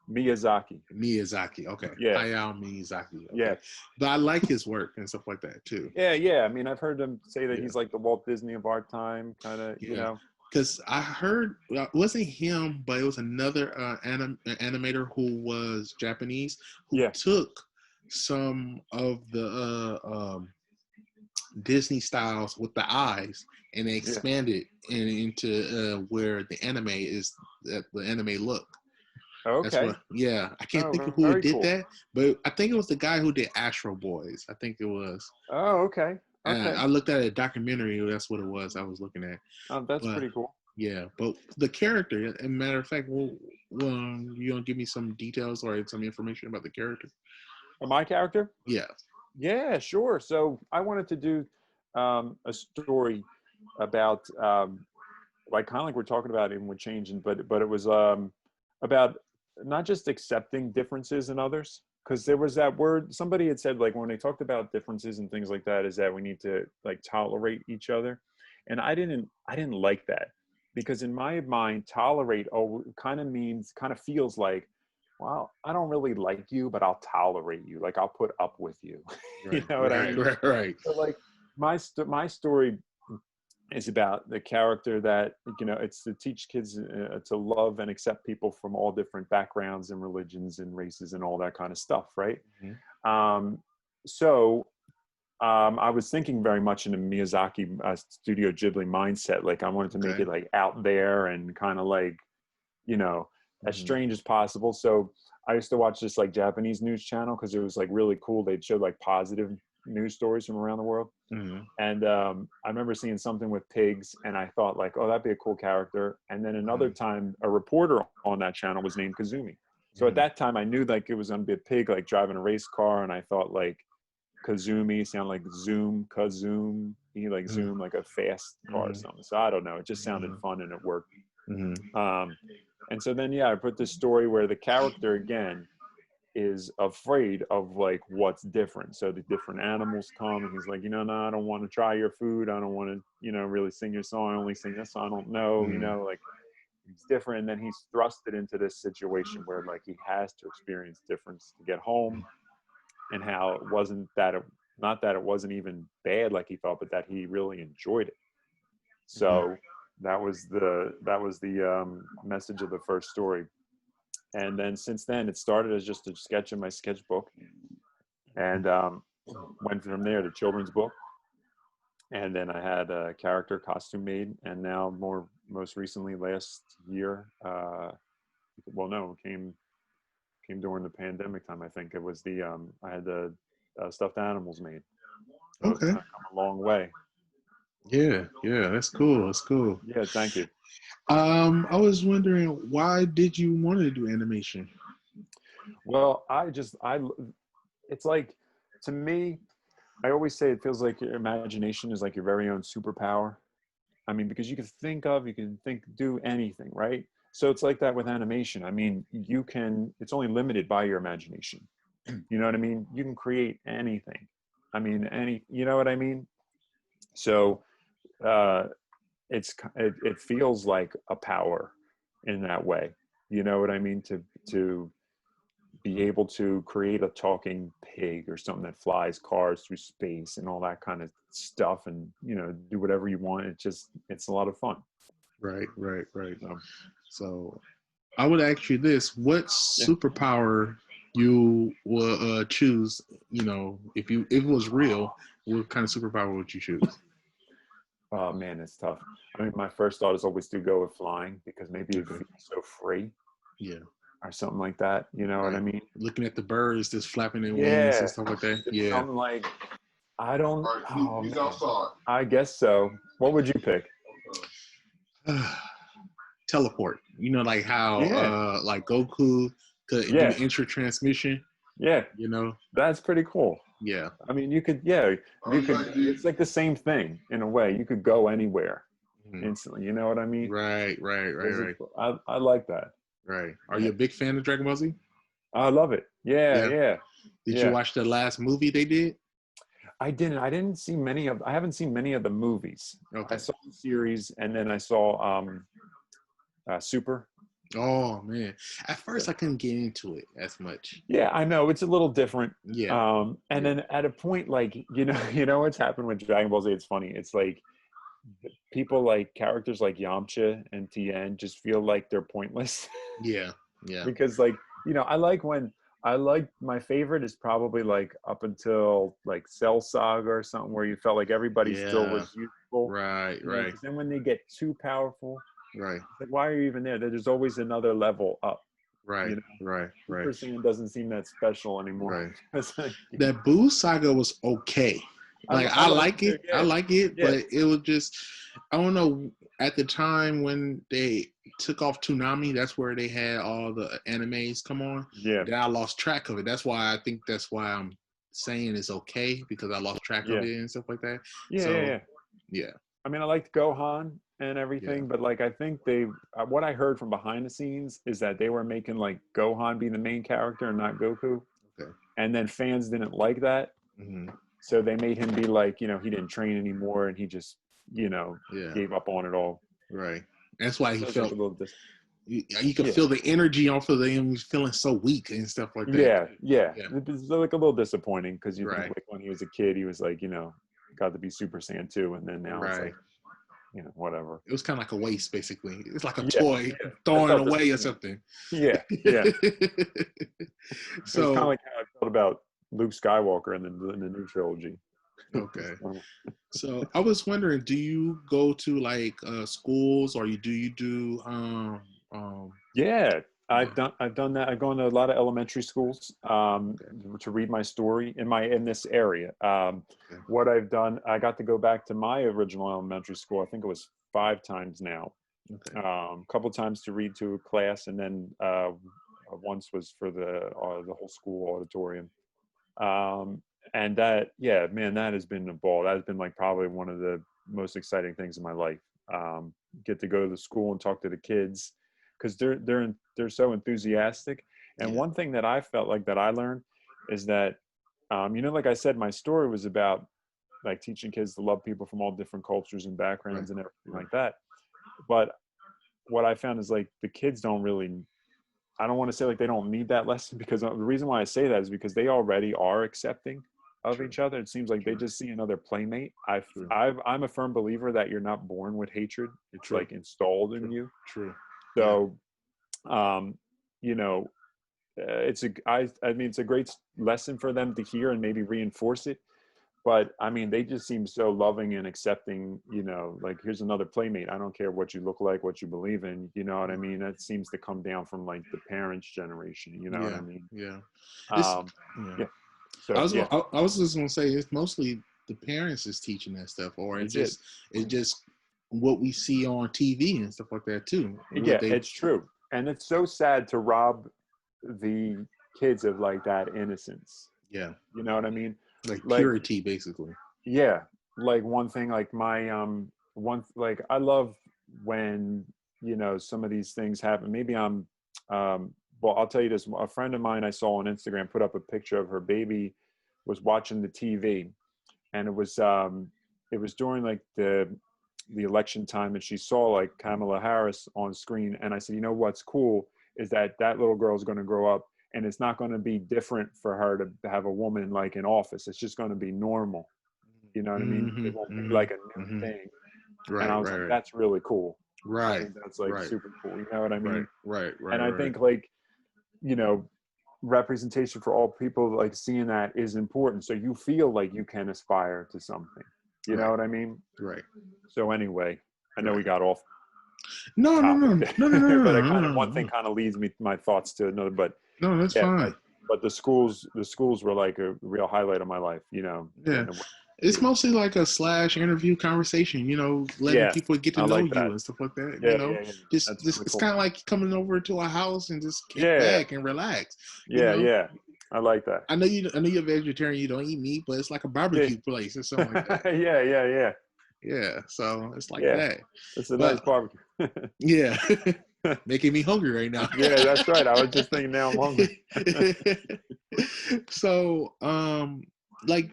Miyazaki. Miyazaki. Okay, Yeah, Hayao Miyazaki. Okay, yeah, but I like his work and stuff like that too. yeah, yeah. I mean, I've heard them say that Yeah, he's like the Walt Disney of our time, kind of. yeah. Because I heard it wasn't him, but it was another animator who was Japanese who Yeah, took some of the Disney styles with the eyes and they yeah. expanded into where the anime is, the anime look. That's Okay. what. Yeah, I can't think of Oh, who very did cool. that, but I think it was the guy who did Astro Boys. I think it was. Oh, okay, okay. I looked at a documentary. That's what it was. I was looking at. Oh, that's But pretty cool. yeah, but the character. As a matter of fact, you gonna give me some details or some information about the character? Oh, my character? Yeah. Yeah, sure. So I wanted to do a story about like kind of like we're talking about even with changing, but it was about not just accepting differences in others, because there was that word somebody had said, like when they talked about differences and things like that, is that we need to like tolerate each other. And I didn't like that, because in my mind, tolerate kind of feels like, well, I don't really like you, but I'll tolerate you. Like I'll put up with you. You Right, know what I right, mean? right, right. So like my story is about the character that, it's to teach kids to love and accept people from all different backgrounds and religions and races and all that kind of stuff, right? Mhm. um, so I was thinking very much in a Miyazaki Studio Ghibli mindset. Like I wanted to make Okay. it like out there and kind of like, as Mhm. strange as possible. So I used to watch this like Japanese news channel because it was like really cool. They'd show like positive news stories from around the world. Mhm. And I remember seeing something with pigs, and I thought like, oh, that'd be a cool character. And then another Mhm. time, a reporter on that channel was named Kazumi. So at Mhm. that time, I knew like it was going to be a pig like driving a race car, and I thought like Kazumi sounded like Zoom, Kazoom, like Mhm. Zoom, like a fast car or Mhm. something. So I don't know. It just sounded Mhm. fun and it worked. Mhm. Um, and so then, yeah, I put this story where the character again is afraid of like what's different. So the different animals come and he's like, no, I don't want to try your food. I don't want to, really sing your song. I only sing this song. I don't know, Mhm. like it's different. And then he's thrusted into this situation where like he has to experience difference to get home, and how it wasn't that not that it wasn't even bad like he thought, but that he really enjoyed it. Mhm. So that was the message of the first story. And then since then, it started as just a sketch in my sketchbook, and went from there to children's book. And then I had a character costume made, and now most recently last year, well, no, came during the pandemic time. I think it was I had the stuffed animals made. So it's Okay. kind of come a long way. Yeah, yeah, that's cool. That's cool. Yeah, thank you. I was wondering, why did you want to do animation? Well, it's like, to me, I always say it feels like your imagination is like your very own superpower. I mean, because you can do anything, right? So it's like that with animation. I mean, it's only limited by your imagination. You know what I mean? You can create anything. I mean, you know what I mean? So, uh, it feels like a power in that way. You know what I mean? To be able to create a talking pig or something that flies cars through space and all that kind of stuff, and do whatever you want. It's a lot of fun. Right, right, right. So So I would ask you this: what yeah. superpower you will choose? If it was real, what kind of superpower would you choose? Oh man, it's tough. I mean, my first thought is always to go with flying, because maybe it Okay. feels so free Yeah. or something like that. You know what I Right. mean? Looking at the birds just flapping their wings and Yeah, stuff like that. just Yeah. something like, I don't. All right, Oh he's man, outside. I guess so. What would you pick? Teleport. Like how Yeah, like Goku could do yeah, intra transmission. yeah. You know. That's pretty cool. Yeah. I mean, you could, yeah, All you right, could. thank you. It's like the same thing in a way. You could go anywhere Mhm. instantly. You know what I mean? Right. Right. Right. Right. I like that. Right. Are Yeah, you a big fan of Dragon Ball Z? I love it. Yeah, Yeah. yeah, Did you yeah. watch the last movie they did? I didn't. I didn't see many of. I haven't seen many of the movies. I Okay. saw the series, and then I saw Super. Oh man. At first I couldn't get into it as much. Yeah, I know it's a little different. Yeah. And Yeah. then at a point, like you know what's happened with Dragon Ball Z. It's funny. It's like people like characters like Yamcha and Tien just feel like they're pointless. Yeah. Yeah. Because like I like my favorite is probably like up until like Cell Saga or something, where you felt like everybody still Yeah. was useful. Right. Right. Because then when they get too powerful, Right. it's like, why are you even there? There's always another level up. Right. Right. Right. Super Saiyan doesn't seem that special anymore. Right. It's like, That Boo saga was okay. Like I I like like it. it. I like it, Yeah, but it was just I don't know. At the time when they took off Toonami, that's where they had all the animes come on. yeah, Then I lost track of it. That's why I'm saying it's okay, because I lost track of yeah, it and stuff like that. yeah, yeah, So yeah. yeah. I mean, I liked Gohan. and Yeah. everything, but like I think they what I heard from behind the scenes is that they were making like Gohan be the main character and not Goku, Okay. and then fans didn't like that, Hmm. so they made him be like, he didn't train anymore and he just, Yeah. gave up on it all. Right. That's why he So it's like felt a little dis you could yeah. feel the energy off of him. He's feeling so weak and stuff like that. Yeah, yeah. Yeah. It's like a little disappointing because you think Right. like when he was a kid, he was like, got to be Super Saiyan 2, and then now it's Right. like, whatever. It was kind of like a waste, basically. It's like a Yeah, toy yeah. I throwing it felt the away or same way. something. Yeah, yeah. It was kind of So like how I felt about Luke Skywalker in the new trilogy. okay. So I was wondering, do you go to like schools, or you do um Yeah, yeah, I've done that. I've gone to a lot of elementary schools okay, to read my story in this area. okay, What I've done, I got to go back to my original elementary school. I think it was 5 times now. okay, A couple times to read to a class, and then once was for the whole school auditorium. Um, and that, yeah, man, that has been a ball. That has been like probably one of the most exciting things in my life. Get to go to the school and talk to the kids because they're so enthusiastic. And yeah, one thing that I felt like that I learned is that, like I said, my story was about like teaching kids to love people from all different cultures and right, backgrounds and everything right, like that. But what I found is like the kids don't really, I don't want to say like they don't need that lesson because the reason why I say that is because they already are accepting of true, each other. It seems like they true, just see another playmate. true, I'm a firm believer that you're not born with hatred. It's true, like installed in true, you. true, yeah, So, um, you know, I mean, it's a great lesson for them to hear and maybe reinforce it. But I mean, they just seem so loving and accepting, like here's another playmate. I don't care what you look like, what you believe in. You know what I mean? That seems to come down from like the parents' generation. You know what I yeah, mean? yeah. It's Um, yeah. yeah. So yeah, I was just gonna say it's mostly the parents is teaching that stuff, or that's it. it's just what we see on TV and stuff like that too. What Yeah, they it's true. And it's so sad to rob the kids of like that innocence. yeah, You know what I mean? like Like, purity basically. yeah, like one thing, like my like I love when some of these things happen. Maybe well, I'll tell you this. A friend of mine I saw on Instagram put up a picture of her baby was watching the TV, and it was during like the election time, and she saw like Kamala Harris on screen, and I said, what's cool is that little girl is going to grow up, and it's not going to be different for her to have a woman like in office. It's just going to be normal. You know what I mean? Mm-hmm, It won't be mm-hmm, like a new mm-hmm. thing. And Right, I was right, like, right, that's really cool. I right, think that's like right, super cool. You know what I right, mean? right, right, And I right. think like, you know, representation for all people, like seeing that is important. So you feel like you can aspire to something. You know Right, what I mean? right, So anyway, I know we right. got off No, no, no, topic, no, no, no, but no, I no, kind no, of, one no, thing no. kind of leads me my thoughts to another, but No, that's yeah, fine. but the schools were like a real highlight of my life, Yeah. getting to It's see. mostly like a slash interview conversation, letting Yeah, people get to I know like you that. and stuff like that, Yeah, yeah, yeah. That's Just really it's cool. kind of like coming over to a house and just kick Yeah, back and relax, you yeah, know. yeah. I like that. I know you're vegetarian, you don't eat meat, but it's like a Yeah, barbecue place or something like that. yeah, yeah, yeah, Yeah, so it's like yeah. that. It's a nice But barbecue. yeah, making me hungry right now. Yeah, that's right. I was just thinking now I'm hungry. So, like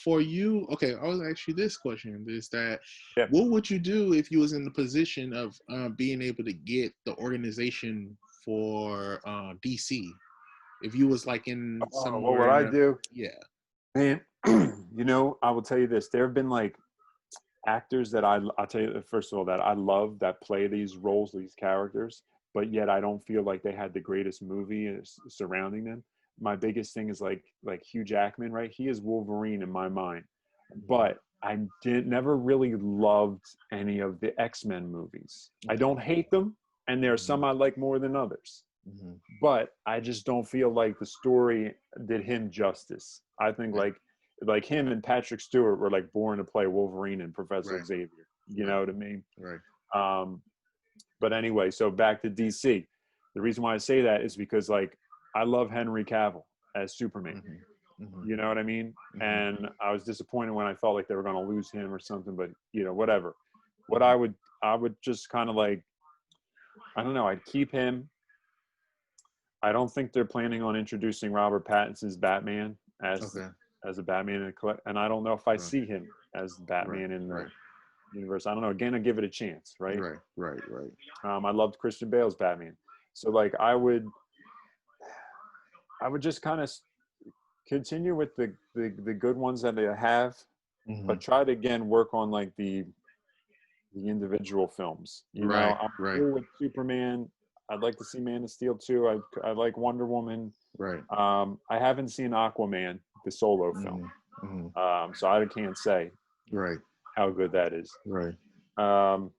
for you, okay, I'll ask you this question: Is that Yeah. what would you do if you was in the position of being able to get the organization for DC? If you was like in Oh, what somewhere would in I the do? yeah, Man, I will tell you this. There have been like actors that I'll tell you first of all that I love that play these roles, these characters, but yet I don't feel like they had the greatest movie surrounding them. My biggest thing is like Hugh Jackman, right? He is Wolverine in my mind, but I did never really loved any of the X-Men movies. I okay, don't hate them, and there are hmm some I like more than others, hmm but I just don't feel like the story did him justice. I think right, like him and Patrick Stewart were like born to play Wolverine and Professor right, Xavier. You right, know what I mean? right, Um, but anyway, so back to DC. The reason why I say that is because like I love Henry Cavill as Superman. hmm hmm You know what I mean? hmm And I was disappointed when I felt like they were going to lose him or something, but whatever. what I would just kind of like, I don't know, I'd keep him. I don't think they're planning on introducing Robert Pattinson's Batman Okay. as a Batman and I don't know if I Right. see him as Right. Batman in the Right. universe. I don't know. Again, I give it a chance, right? Right. Right. Right. I loved Christian Bale's Batman, so like I would just kind of continue with the good ones that they have, Hmm. but try to again work on like the individual films. You Right. know, I'm Right. cool with Superman. I'd like to see Man of Steel too. I like Wonder Woman. Right. I haven't seen Aquaman, the solo film, Hmm. Hmm. so I can't say Right. how good that is. Right. Um,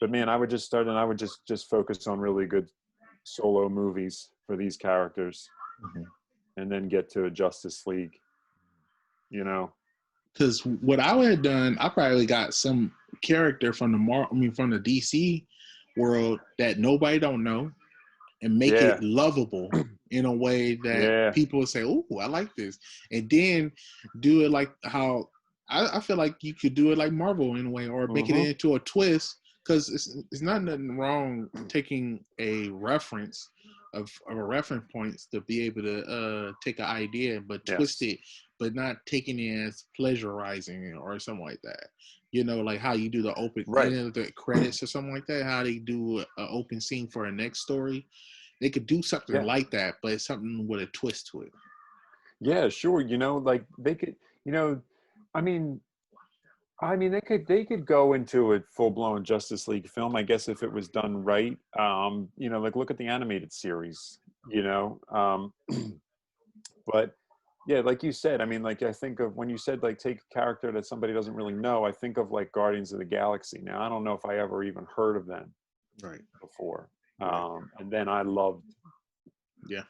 but man, I would just start and I would just focus on really good solo movies for these characters, Hmm. and then get to a Justice League. You know, Because what I would have done, I probably got some character from from the DC world that nobody don't know, and make yeah, it lovable in a way that yeah, people say, "Oh, I like this," and then do it like how I feel like you could do it like Marvel in a way, or make it hmm into a twist. Because it's not nothing wrong taking a reference of a reference points to be able to take an idea, but twist yes, it, but not taking it as pleasurizing or something like that. You know, like how you do the open right, end of the credits or something like that. How they do an open scene for a next story. They could do something yeah, like that, but it's something with a twist to it. yeah, sure. You know, like they could, you know, I mean, they could go into a full blown Justice League film, I guess, if it was done right. You know, like look at the animated series. You know, but yeah, like you said, I mean, like I think of when you said like take a character that somebody doesn't really know. I think of like Guardians of the Galaxy. Now, I don't know if I ever even heard of them Right. before, Right. and then I loved, Yeah.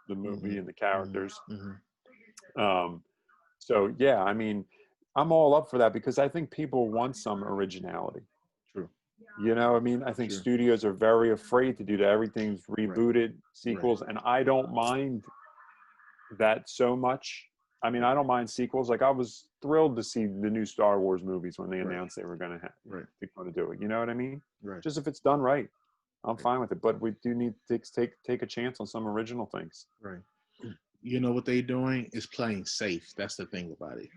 the movie Hmm. and the Hmm. characters. Hmm. Um, so yeah, I mean, I'm all up for that because I think people want some originality. True. I mean, I think True. studios are very afraid to do that. Everything's Right. rebooted, Right. sequels, and I don't mind that so much. I mean, I don't mind sequels. Like I was thrilled to see the new Star Wars movies when they Right. announced they were going Right. to do it. You know what I mean? Right. Just if it's done right, I'm Right. fine with it. But we do need to take a chance on some original things. Right. You know what they're doing is playing safe. That's the thing about it.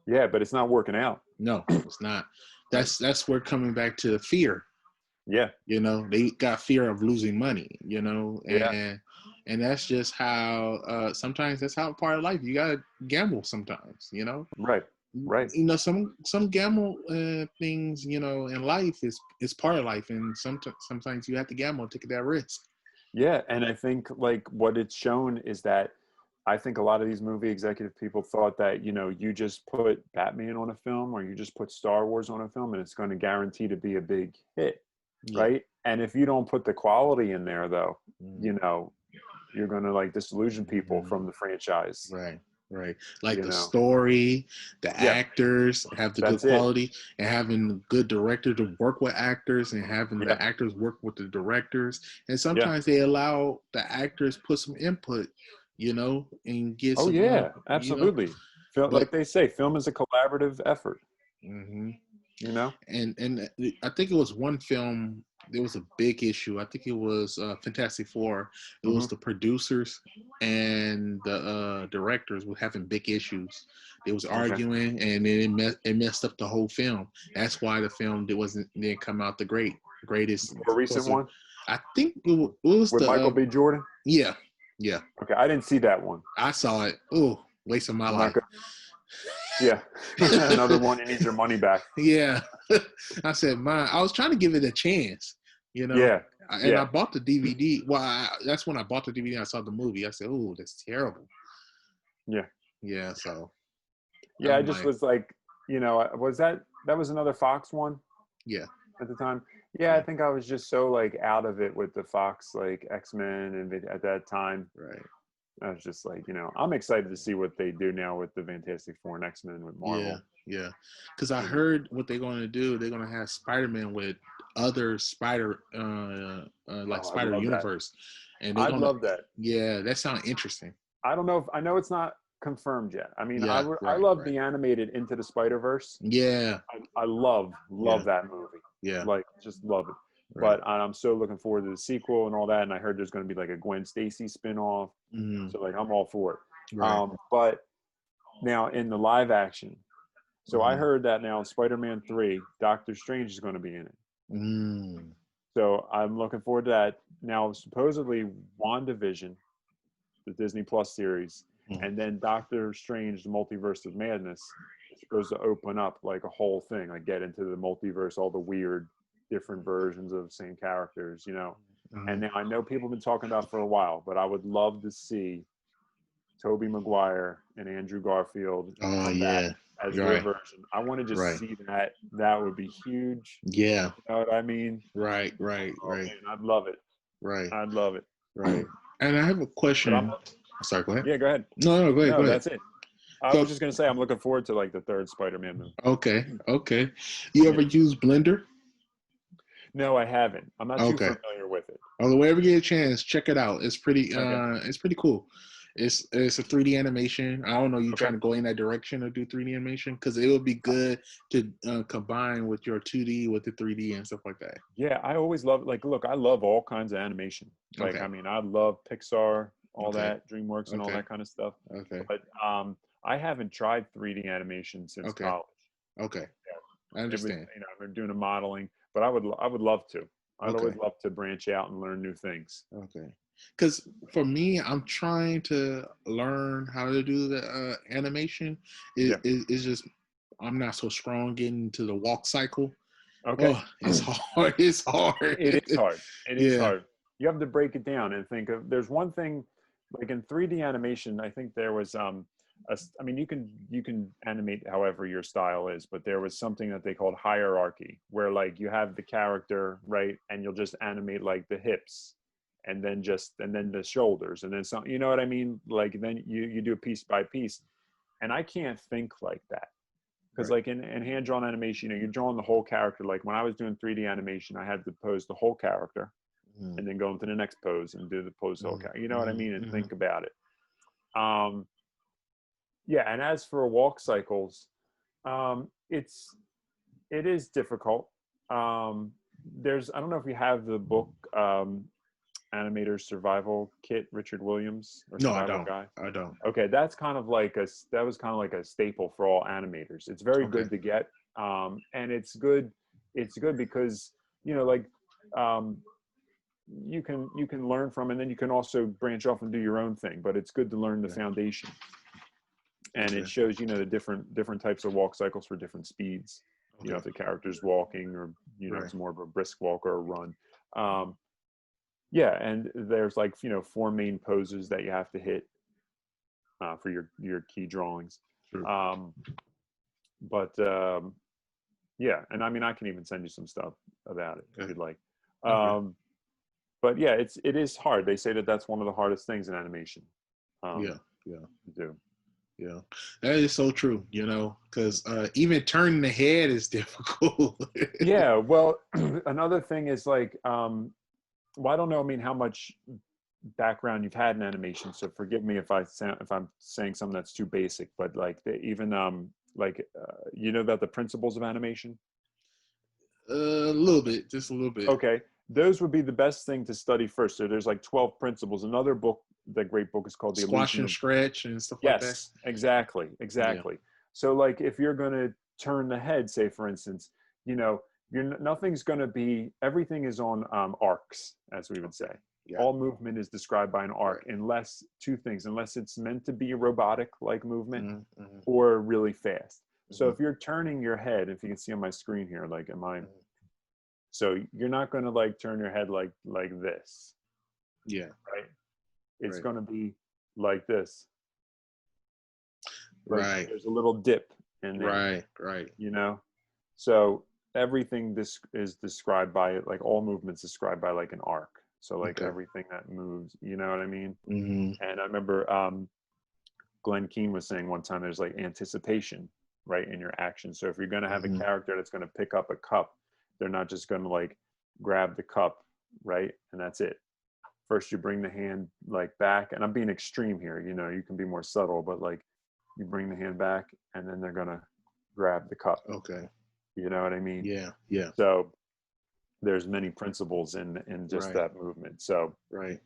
Yeah, but it's not working out. No, it's not. Right. That's where coming back to the fear. Yeah. You know, they got fear of losing money. You know, Yeah. and that's just how. Sometimes that's how part of life. You gotta gamble sometimes. You know, Right. Right. some gamble things, in life is part of life, and sometimes you have to gamble to take that risk. Yeah, and I think like what it's shown is that I think a lot of these movie executive people thought that, you just put Batman on a film or you just put Star Wars on a film and it's going to guarantee to be a big hit, Yeah. right? And if you don't put the quality in there though, Mm-hmm. you know, you're going to like disillusion people Mm-hmm. from the franchise, Right. Right. Like you the know. story, the Yeah, actors have the good that's it. quality, and having good director to work with actors, and having Yeah. the actors work with the directors. And Yeah. sometimes they allow the actors put some input, and get Oh some, yeah, absolutely. but Like they say, film is a collaborative effort, hmm you know? and I think it was one film. There was a big issue. I think it was Fantastic Four. It was Hmm. the producers and the directors were having big issues. They was Okay. arguing, and then it messed up the whole film. That's why the film didn't come out the greatest. A recent one I think it was with the Michael B. Jordan. yeah, yeah. Okay, I didn't see that one. I saw it. Oh, waste of my I'm not life. good. Yeah, another one. You need your money back. Yeah. I said, I was trying to give it a chance, Yeah, and I yeah, bought the DVD. Well, that's when I bought the DVD. I saw the movie. I said, oh, that's terrible. yeah, Yeah. So yeah. I I'm just like, was like, was that was another Fox one yeah, at the time? Yeah, I yeah, think I was just so like out of it with the Fox like X-Men and at that time. right. I was just like, I'm excited to see what they do now with the Fantastic Four and X-Men with Yeah, Marvel. yeah. Because I You know, heard what they're going to do. They're going to have Spider-Man with other like I'd Spider love that. Universe, and they're I'd gonna. love that. Yeah, that sounds interesting. I don't know if I know it's not confirmed yet. I mean, Yeah, I right, love right. the animated Into the Spider-Verse. Yeah, I love yeah, that movie. yeah, Like, just love it. right. But I'm so looking forward to the sequel and all that. And I heard there's going to be like a Gwen Stacy spinoff. Mm, So like, I'm all for it. right. But now in the live action, so I Mm, heard that now in Spider-Man 3, Doctor Strange is going to be in it. mm, So I'm looking forward to that. Now, supposedly, WandaVision, the Disney Plus series, mm. and then Doctor Strange, the Multiverse of Madness, is supposed to open up like a whole thing, like get into the multiverse, all the weird, different versions of the same characters, you know. And Mhm. now I know people have been talking about for a while, but I would love to see Tobey Maguire and Andrew Garfield Oh come back yeah, as their right, version. I want to just right. see that. That would be huge. Yeah, You know what I mean? right, right, Oh right, man, I'd love it. right, I'd love it. right. And I have a But I'm, question. Sorry, go ahead. yeah, go ahead. No, no, go ahead, go No, ahead. that's it. I was So, just gonna say I'm looking forward to like the third Spider-Man movie. okay, okay. You Yeah. ever use Blender? No, I haven't. I'm not too Okay. familiar with it. Oh, whenever you get a chance, check it out. Okay. It's pretty cool. It's a 3D animation. I don't know you Okay. trying to go in that direction or do 3D animation because it would be good to combine with your 2D with the 3D and stuff like that. Yeah, I always love like look, I love all kinds of animation. Like Okay, I mean, I love Pixar, all okay, that, DreamWorks and all okay, that kind of stuff. okay, But I haven't tried 3D animation since okay, college. okay. I It was, understand. you know, I've been doing a modeling, but I would love to. I'd Okay, always love to branch out and learn new things. okay. Because for me, I'm trying to learn how to do the animation. Yeah. It's just I'm not so strong getting into the walk cycle. Okay. Oh, it's hard. It's hard. It is hard. It is Yeah. hard. You have to break it down and think of there's one thing like in 3D animation, I think there was I mean you can animate however your style is, but there was something that they called hierarchy where like you have the character, right? And you'll just animate like the hips and then the shoulders and then some, you know what I mean? Like then you do it piece by piece. And I can't think like that. Because Right. like in hand-drawn animation, you know, you're drawing the whole character. Like when I was doing 3D animation, I had to pose the whole character Mm, and then go into the next pose and do the pose the whole mm, character. You know what I mm, mean? And mm, think about it. Um, yeah, and as for walk cycles, it's it is difficult. There's I don't know if you have the book Animator's Survival Kit, Richard Williams or No, I Survival don't. Guy. I don't. Okay, that's kind of like that was kind of like a staple for all animators. It's very Okay. good to get, and it's good. It's good because you know, like um, you can learn from, and then you can also branch off and do your own thing. But it's good to learn the Yeah. foundation, and it Okay. shows you know the different types of walk cycles for different speeds. You know, Okay. if the character's walking, or you know, Right. it's more of a brisk walk or a run. Um, yeah, and there's like you know 4 main poses that you have to hit for your key drawings. True. Um, but yeah, and I mean I can even send you some stuff about it if Okay. you'd like. Okay. Um, but yeah, it is hard. They say that that's one of the hardest things in animation Yeah. Yeah. to do. Yeah. That is so true. Because even turning the head is difficult. Yeah, well, another thing is like, well, I don't know. I mean, how much background you've had in animation, so forgive me if if I'm saying something that's too basic. But like, even you know about the principles of animation. A little bit, just a little bit. Okay, those would be the best thing to study first. So there's like 12 principles. Another book, the great book is called The Squash Illusion and of. stretch and stuff like that. Yes, exactly, Yeah. exactly. So like if you're going to turn the head, say for instance, you know, nothing's going to be, everything is on arcs, as we would say. Yeah. All movement is described by an arc, Right. unless two things, unless it's meant to be robotic like movement Mm-hmm. Mm-hmm. or really fast. So Mm-hmm. if you're turning your head, if you can see on my screen here, like in mine, Mm-hmm. so you're not going to like turn your head like this, Yeah. right? It's Right. going to be like this. Like Right. there's a little dip in there, Right. Right. you know? So everything this is described by it, like all movements described by like an arc. So like Okay. everything that moves, you know what I mean? Mm-hmm. And I remember Glenn Keane was saying one time there's like anticipation, right, in your action. So if you're going to have a Mm-hmm. character that's going to pick up a cup, they're not just going to like grab the cup, right? And that's it. first you bring the hand like back, and I'm being extreme here, you know, you can be more subtle, but like you bring the hand back and then they're going to grab the cup. Okay. You know what I mean? Yeah. Yeah. So there's many principles in just Right. that movement. So, Right.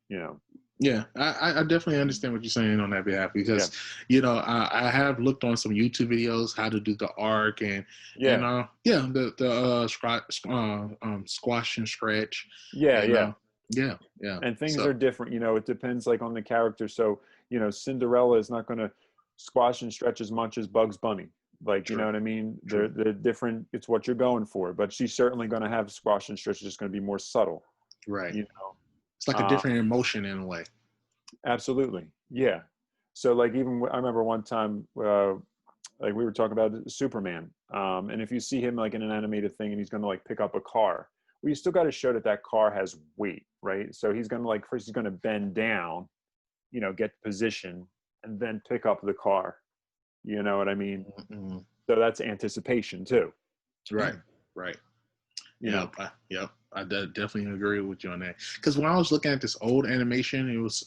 you know, Yeah, I definitely understand what you're saying on that behalf yeah, because, I have looked on some YouTube videos how to do the arc and yeah, yeah, squash and stretch yeah, and yeah. yeah, yeah. And things So are different, you know, it depends like on the character. So, you know, Cinderella is not going to squash and stretch as much as Bugs Bunny. Like, you know true, what I mean? true. They're different. It's what you're going for, but she's certainly going to have squash and stretch. It's just going to be more subtle, Right. you know? It's like a Um, different emotion in a way. Absolutely. Yeah. So like even I remember one time like we were talking about Superman. And if you see him like in an animated thing and he's going to like pick up a car, well, you still got to show that that car has weight, right? So he's going to like first he's going to bend down, you know, get position and then pick up the car. You know what I mean? Mm-hmm. So that's anticipation too. Right. Right. You know. Yep. Yep. Definitely agree with you on that. Because when I was looking at this old animation, it was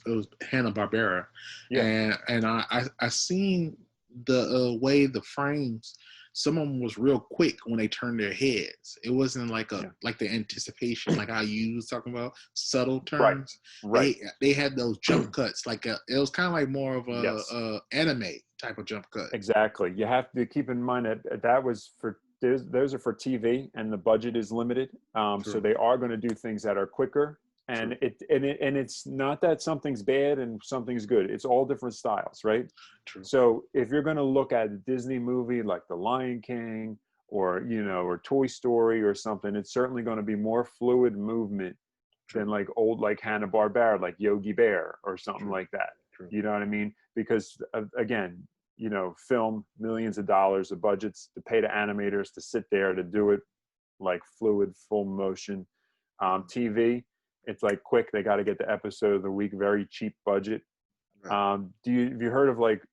Hanna Barbera, Yeah. and I seen the way the frames. Some of them was real quick when they turned their heads. It wasn't like Yeah. the anticipation, like how you was talking about subtle Right. turns. Right. They had those jump cuts, it was kind of like more of Yes. a anime type of jump cut. Exactly. You have to keep in mind that that was for those are for TV, and the budget is limited. So True. they are going to do things that are quicker, True. and it's not that something's bad and something's good. It's all different styles, right? True. So if you're going to look at a Disney movie like The Lion King, or you know, or Toy Story or something, it's certainly going to be more fluid movement than True. like old like Hanna Barbera, like Yogi Bear or something True. like that. True. You know what I mean? Because again, you know, film millions of dollars of budgets to pay the animators to sit there to do it like fluid, full motion. TV, it's like quick. They got to get the episode of the week, very cheap budget. Right. Have you heard of like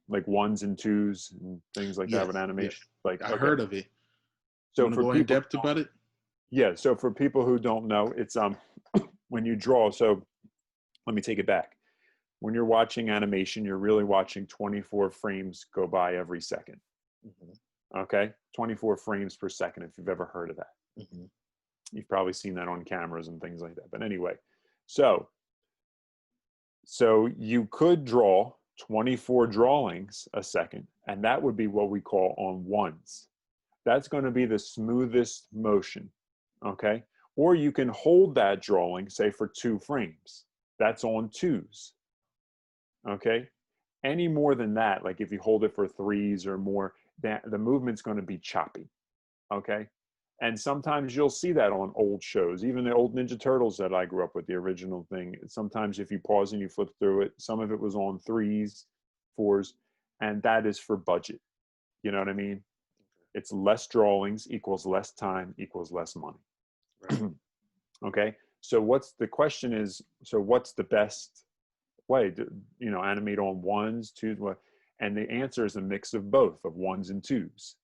like ones and twos and things like that Yes. with Yes. animation? Like I okay, heard of it. You so want to for go in people, depth about it? yeah, so for people who don't know, it's when you draw. So let me take it back. When you're watching animation, you're really watching 24 frames go by every second. Mm-hmm. Okay, 24 frames per second. If you've ever heard of that, Mm-hmm. you've probably seen that on cameras and things like that. But anyway, so you could draw 24 drawings a second, and that would be what we call on ones. That's going to be the smoothest motion, okay? Or you can hold that drawing, say for 2 frames. That's on twos, okay? Any more than that, like if you hold it for threes or more, that the movement's going to be choppy, okay? And sometimes you'll see that on old shows, even the old Ninja Turtles that I grew up with, the original thing. Sometimes if you pause and you flip through it, some of it was on threes, fours, and that is for budget. You know what I mean? It's less drawings equals less time equals less money. Right. Okay. So what's the question is, so what's the best way to, you know, animate on ones, twos, what? And the answer is a mix of both, of ones and twos,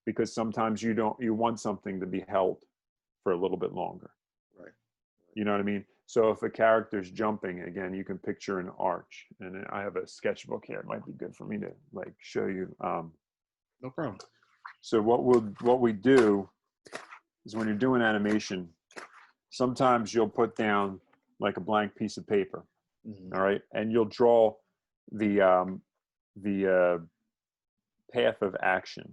because sometimes you want something to be held for a little bit longer. Right. You know what I mean? So if a character's jumping, again, you can picture an arch. And I have a sketchbook here. It might be good for me to like show you. No problem. So what we do is when you're doing animation, sometimes you'll put down like a blank piece of paper, Mm-hmm. all right, and you'll draw the path of action,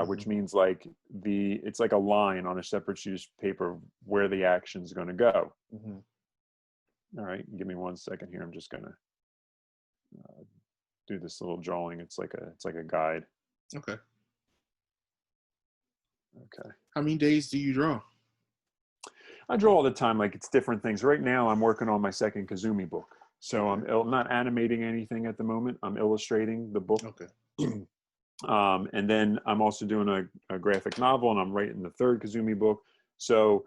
which Mm-hmm. means like it's like a line on a separate sheet of paper where the action is going to go. Mm-hmm. All right, give me 1 second here. I'm just gonna do this little drawing. It's like a guide. Okay. Okay. How many days do you draw? I draw all the time, like it's different things. Right now, I'm working on my second Kazumi book. So Okay. I'm not animating anything at the moment. I'm illustrating the book. Okay. And then I'm also doing a graphic novel, and I'm writing the third Kazumi book. So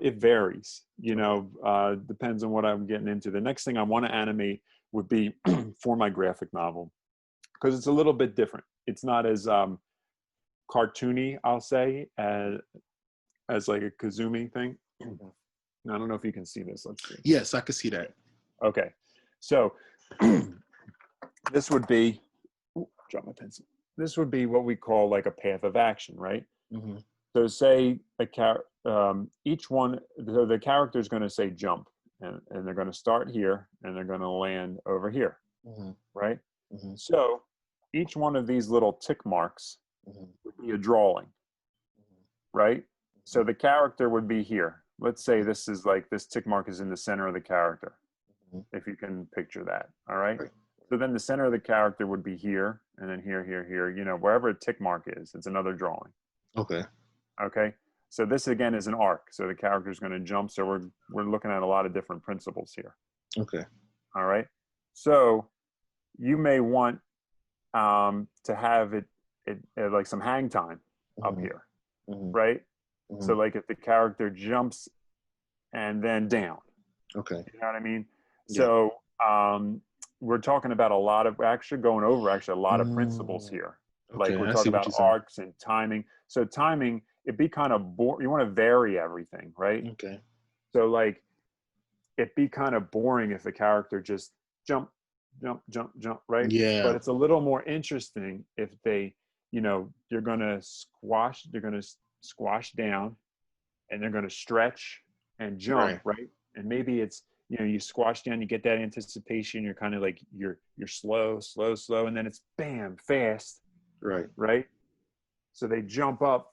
it varies, you Okay. know, depends on what I'm getting into. The next thing I want to animate would be for my graphic novel, because it's a little bit different. It's not as cartoony, I'll say, as like a Kazumi thing. Mhm. Now, I don't know if you can see this. Let's see. Yes, I can see that. Okay. So this would be, drop my pencil. This would be what we call like a path of action, right? Mm-hmm. So say each one, the character is going to say jump, and they're going to start here, and they're going to land over here, Mm-hmm. right? Mm-hmm. So each one of these little tick marks Mm-hmm. would be a drawing, right? So the character would be here. Let's say this is like, this tick mark is in the center of the character, if you can picture that, all right? Right. So then the center of the character would be here, and then here, here, here, you know, wherever a tick mark is, it's another drawing. Okay. Okay. So this again is an arc. So the character is going to jump. So we're looking at a lot of different principles here. Okay. All right. So you may want to have it like some hang time up Mm-hmm. here, Mm-hmm. right? Mm-hmm. So like if the character jumps and then down, Okay. you know what I mean? Yeah. So we're talking about we're actually going over a lot of principles here. Okay, Like we're I see talking what about you're saying. arcs and timing. So timing, it'd be kind of boring. You want to vary everything, right? Okay. So like it'd be kind of boring if the character just jump, jump, jump, jump, right? Yeah. But it's a little more interesting if they, you know, they're going to squash down, and they're going to stretch and jump, right? And maybe it's, you know, you squash down, you get that anticipation, you're kind of like, you're slow, slow, slow, and then it's bam, fast, right? So they jump up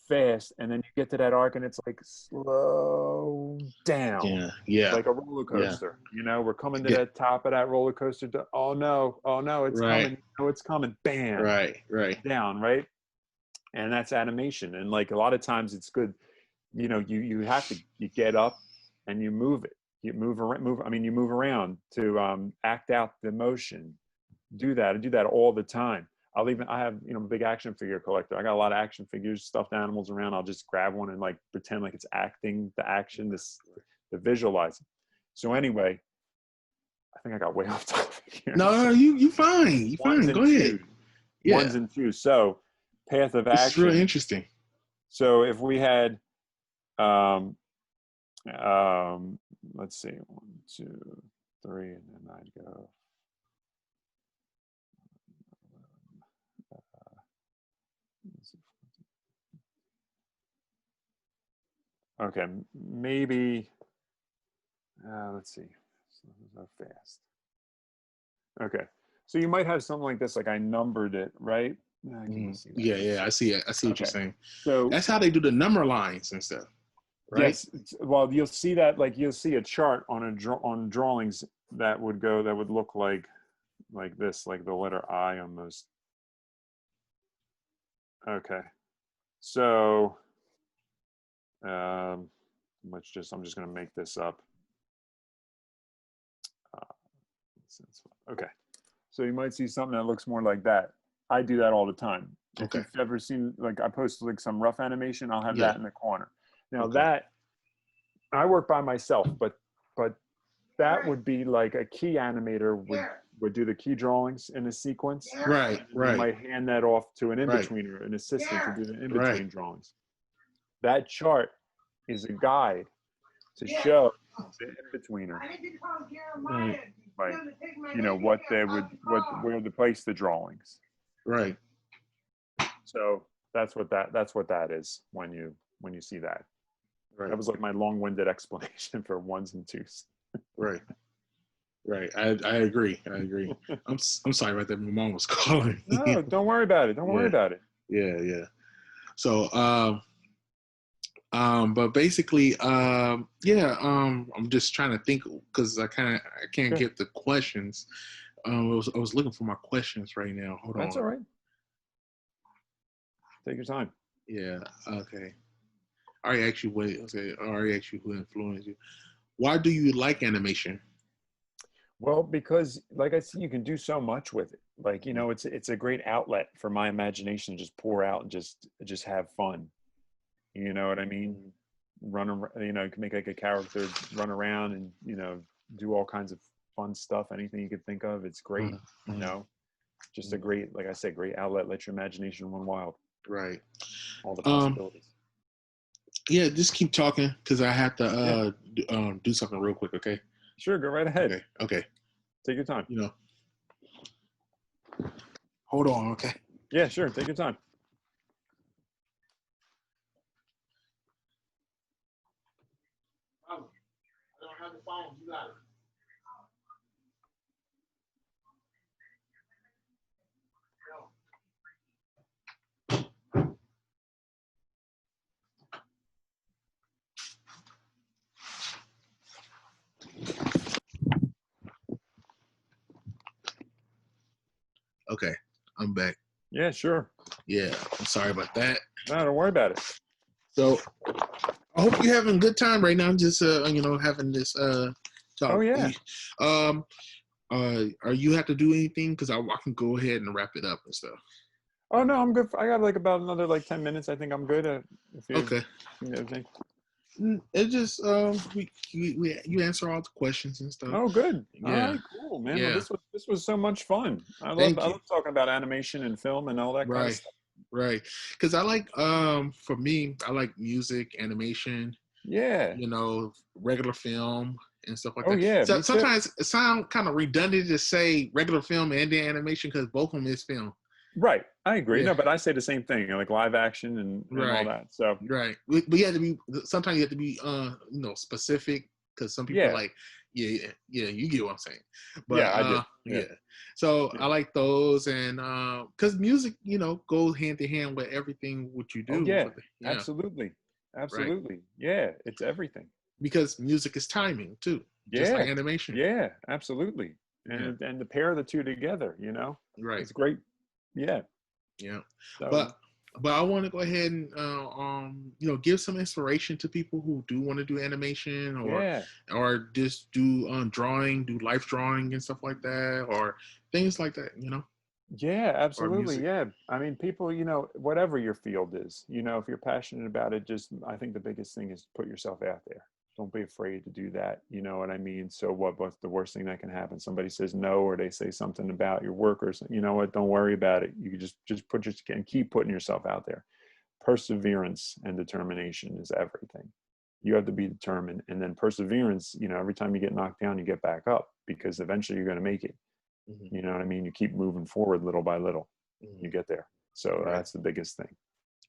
fast, and then you get to that arc, and it's like slow down, Yeah. Yeah. like a roller Yeah. coaster. You know, we're coming to Yeah. the top of that roller coaster. Oh no, it's Right. coming. Oh, it's coming. Bam. Right. Down, right? And that's animation. And like a lot of times, it's good. You know, you have to, you get up and you move it. You move around. You move around to act out the motion. Do that. I do that all the time. I have, you know, a big action figure collector. I got a lot of action figures, stuffed animals around. I'll just grab one and like pretend like it's acting the action, the visualizing. So anyway, I think I got way off topic here. No, you fine. You fine. Go ahead. Yeah. Ones and twos. So path of This is action. really interesting. So if we had, let's see, 1, 2, 3, and then I'd go. Okay, maybe, let's see, so fast. Okay, so you might have something like this, like I numbered it, right? Yeah, I see it. I see what you're saying. So that's how they do the number lines and stuff, right? Yes, well, you'll see that, like you'll see a chart on on drawings that would look like this, like the letter I almost. Okay, so I'm just going to make this up. Okay, so you might see something that looks more like that. I do that all the time. Okay. If you've ever seen, like I post like some rough animation, I'll have that in the corner. Now Okay. that I work by myself, but that would be like a key animator would do the key drawings in a sequence. Right. You might hand that off to an in-betweener, an assistant to do the in-between drawings. That chart is a guide to show the in-betweener, like, you know, what they would, where to place the drawings. Right. So that's what that is when you see that. Right. That was like my long-winded explanation for ones and twos. Right. I agree. I'm sorry about that. My mom was calling. No, don't worry about it. Don't worry about it. Yeah. So, but basically, I'm just trying to think because I can't get the questions. I was looking for my questions right now. Hold on. That's all right. Take your time. Yeah. Okay. I already asked you who influenced you. Why do you like animation? Well, because like I said, you can do so much with it. Like, you know, it's a great outlet for my imagination to just pour out and just have fun. You know what I mean? Run around, you know, you can make like a character run around and, you know, do all kinds of fun stuff. Anything you could think of, it's great. You know, just a great, like I said, great outlet. Let your imagination run wild. Right. All the possibilities. Yeah, just keep talking because I have to Yeah, do something real quick. Okay. sure. Go right ahead. Okay. Okay. Take your time. You know, hold on. Okay. Yeah, sure. Take your time. I don't have the phone. You got it. Okay, I'm back. Yeah, sure. Yeah, I'm sorry about that. No, don't worry about it. So I hope you're having a good time right now. Just having this Oh talk. yeah. Um, are you have to do anything? Because I can go ahead and wrap it up and stuff. Oh no, I'm good. I got like about another like 10 minutes. I think I'm good. If you Okay. need anything. It just we you answer all the questions and stuff. Oh, good. All Yeah, right, cool, man. Well, yeah. this was so much fun. Thank I you. love talking about animation and film and all that kind of Right, stuff. right. Because I like for me, I like music, animation, Yeah. regular film and stuff like Oh that. yeah, So me too. sometimes it sounds kind of redundant to say regular film and then animation because both of them is film. Right. I agree. Yeah, No, but I say the same thing, like live action and all right, that. So right. But you have to be. Sometimes you have to be, specific because some people yeah, like, yeah, yeah. You get what I'm saying. But yeah, I do. Yeah, yeah. So yeah. I like those, and because music, goes hand in hand with everything what you Oh do. yeah, For the, yeah, absolutely, right. absolutely. Yeah, it's everything. Because music is timing too, just like Yeah, animation. yeah, absolutely. Yeah, And to pair the two together, right. it's great. Yeah. Yeah, So but I want to go ahead and give some inspiration to people who do want to do animation yeah. or just do drawing, do life drawing and stuff like that, or things like that. Yeah, Or absolutely. music. Yeah. I mean, people, whatever your field is, if you're passionate about it, I think the biggest thing is put yourself out there. Don't be afraid to do that. You know what I mean? So what's the worst thing that can happen? Somebody says no, or they say something about your work or something. You know what? Don't worry about it. You can just and keep putting yourself out there. Perseverance and determination is everything. You have to be determined. And then perseverance, every time you get knocked down, you get back up because eventually you're going to make it. Hmm. You know what I mean? You keep moving forward little by little, Hmm. you get there. So Right, that's the biggest thing.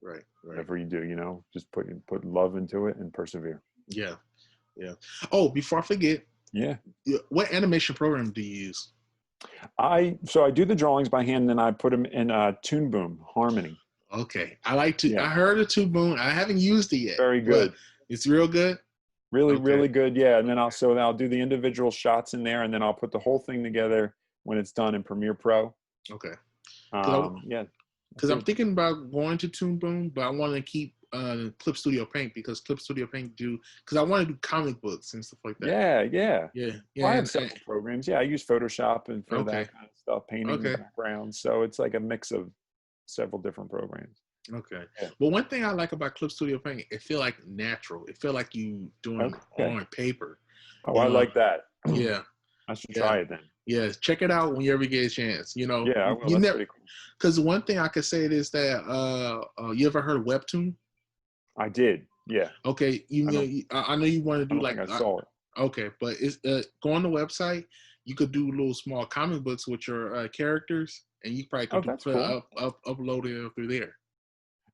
right, right. Whatever you do, just put love into it and persevere. Yeah, yeah. Oh, before I forget, Yeah. what animation program do you use? I do the drawings by hand, and then I put them in Toon Boom Harmony. Okay, I like to. Yeah. I heard of Two Boom. I haven't used it yet, Very but good. it's real good. Really, Okay, really good. Yeah. And then I'll do the individual shots in there, and then I'll put the whole thing together when it's done in Premiere Pro. okay. Because Yeah. That's because I'm it. thinking about going to Toon Boom, but I want to keep Clip Studio Paint because Clip Studio Paint do because I want to do comic books and stuff like that. Yeah. Yeah. Yeah, Well, yeah, I have and several programs. Yeah, I use Photoshop and for okay, that kind of stuff, painting the okay, background. So it's like a mix of several different programs. okay. Yeah. But one thing I like about Clip Studio Paint, it feel like natural. It feel like you doing Okay. on paper. Oh, You I know, like that. yeah, I should yeah, try it then. yeah. Check it out when you ever get a chance. Yeah, I will. You That's never pretty cool. because one thing I could say is that you ever heard of Webtoon? I did. Yeah. Okay, I don't. I know you want to I do don't like think I saw it. okay, but it's go on the website. You could do little small comic books with your characters, and you probably Oh, could that's put cool. upload it through there.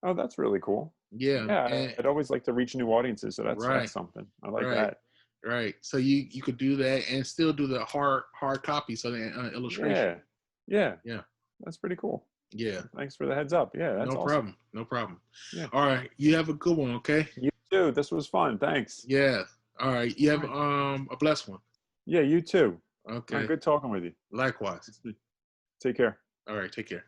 Oh, that's really cool. Yeah, Yeah, and I'd always like to reach new audiences, so right, that's something. I like right, that. right. So you could do that and still do the hard copy, so the illustration. Yeah. Yeah. Yeah, That's pretty cool. yeah. Thanks for the heads up. Yeah, that's No awesome. problem. No problem. Yeah. All right, you have a good one. Okay. You too. This was fun. Thanks. Yeah. All right. You All have right. a blessed one. Yeah, you too. All right, Okay. good talking with you. Likewise. Take care. All right. Take care.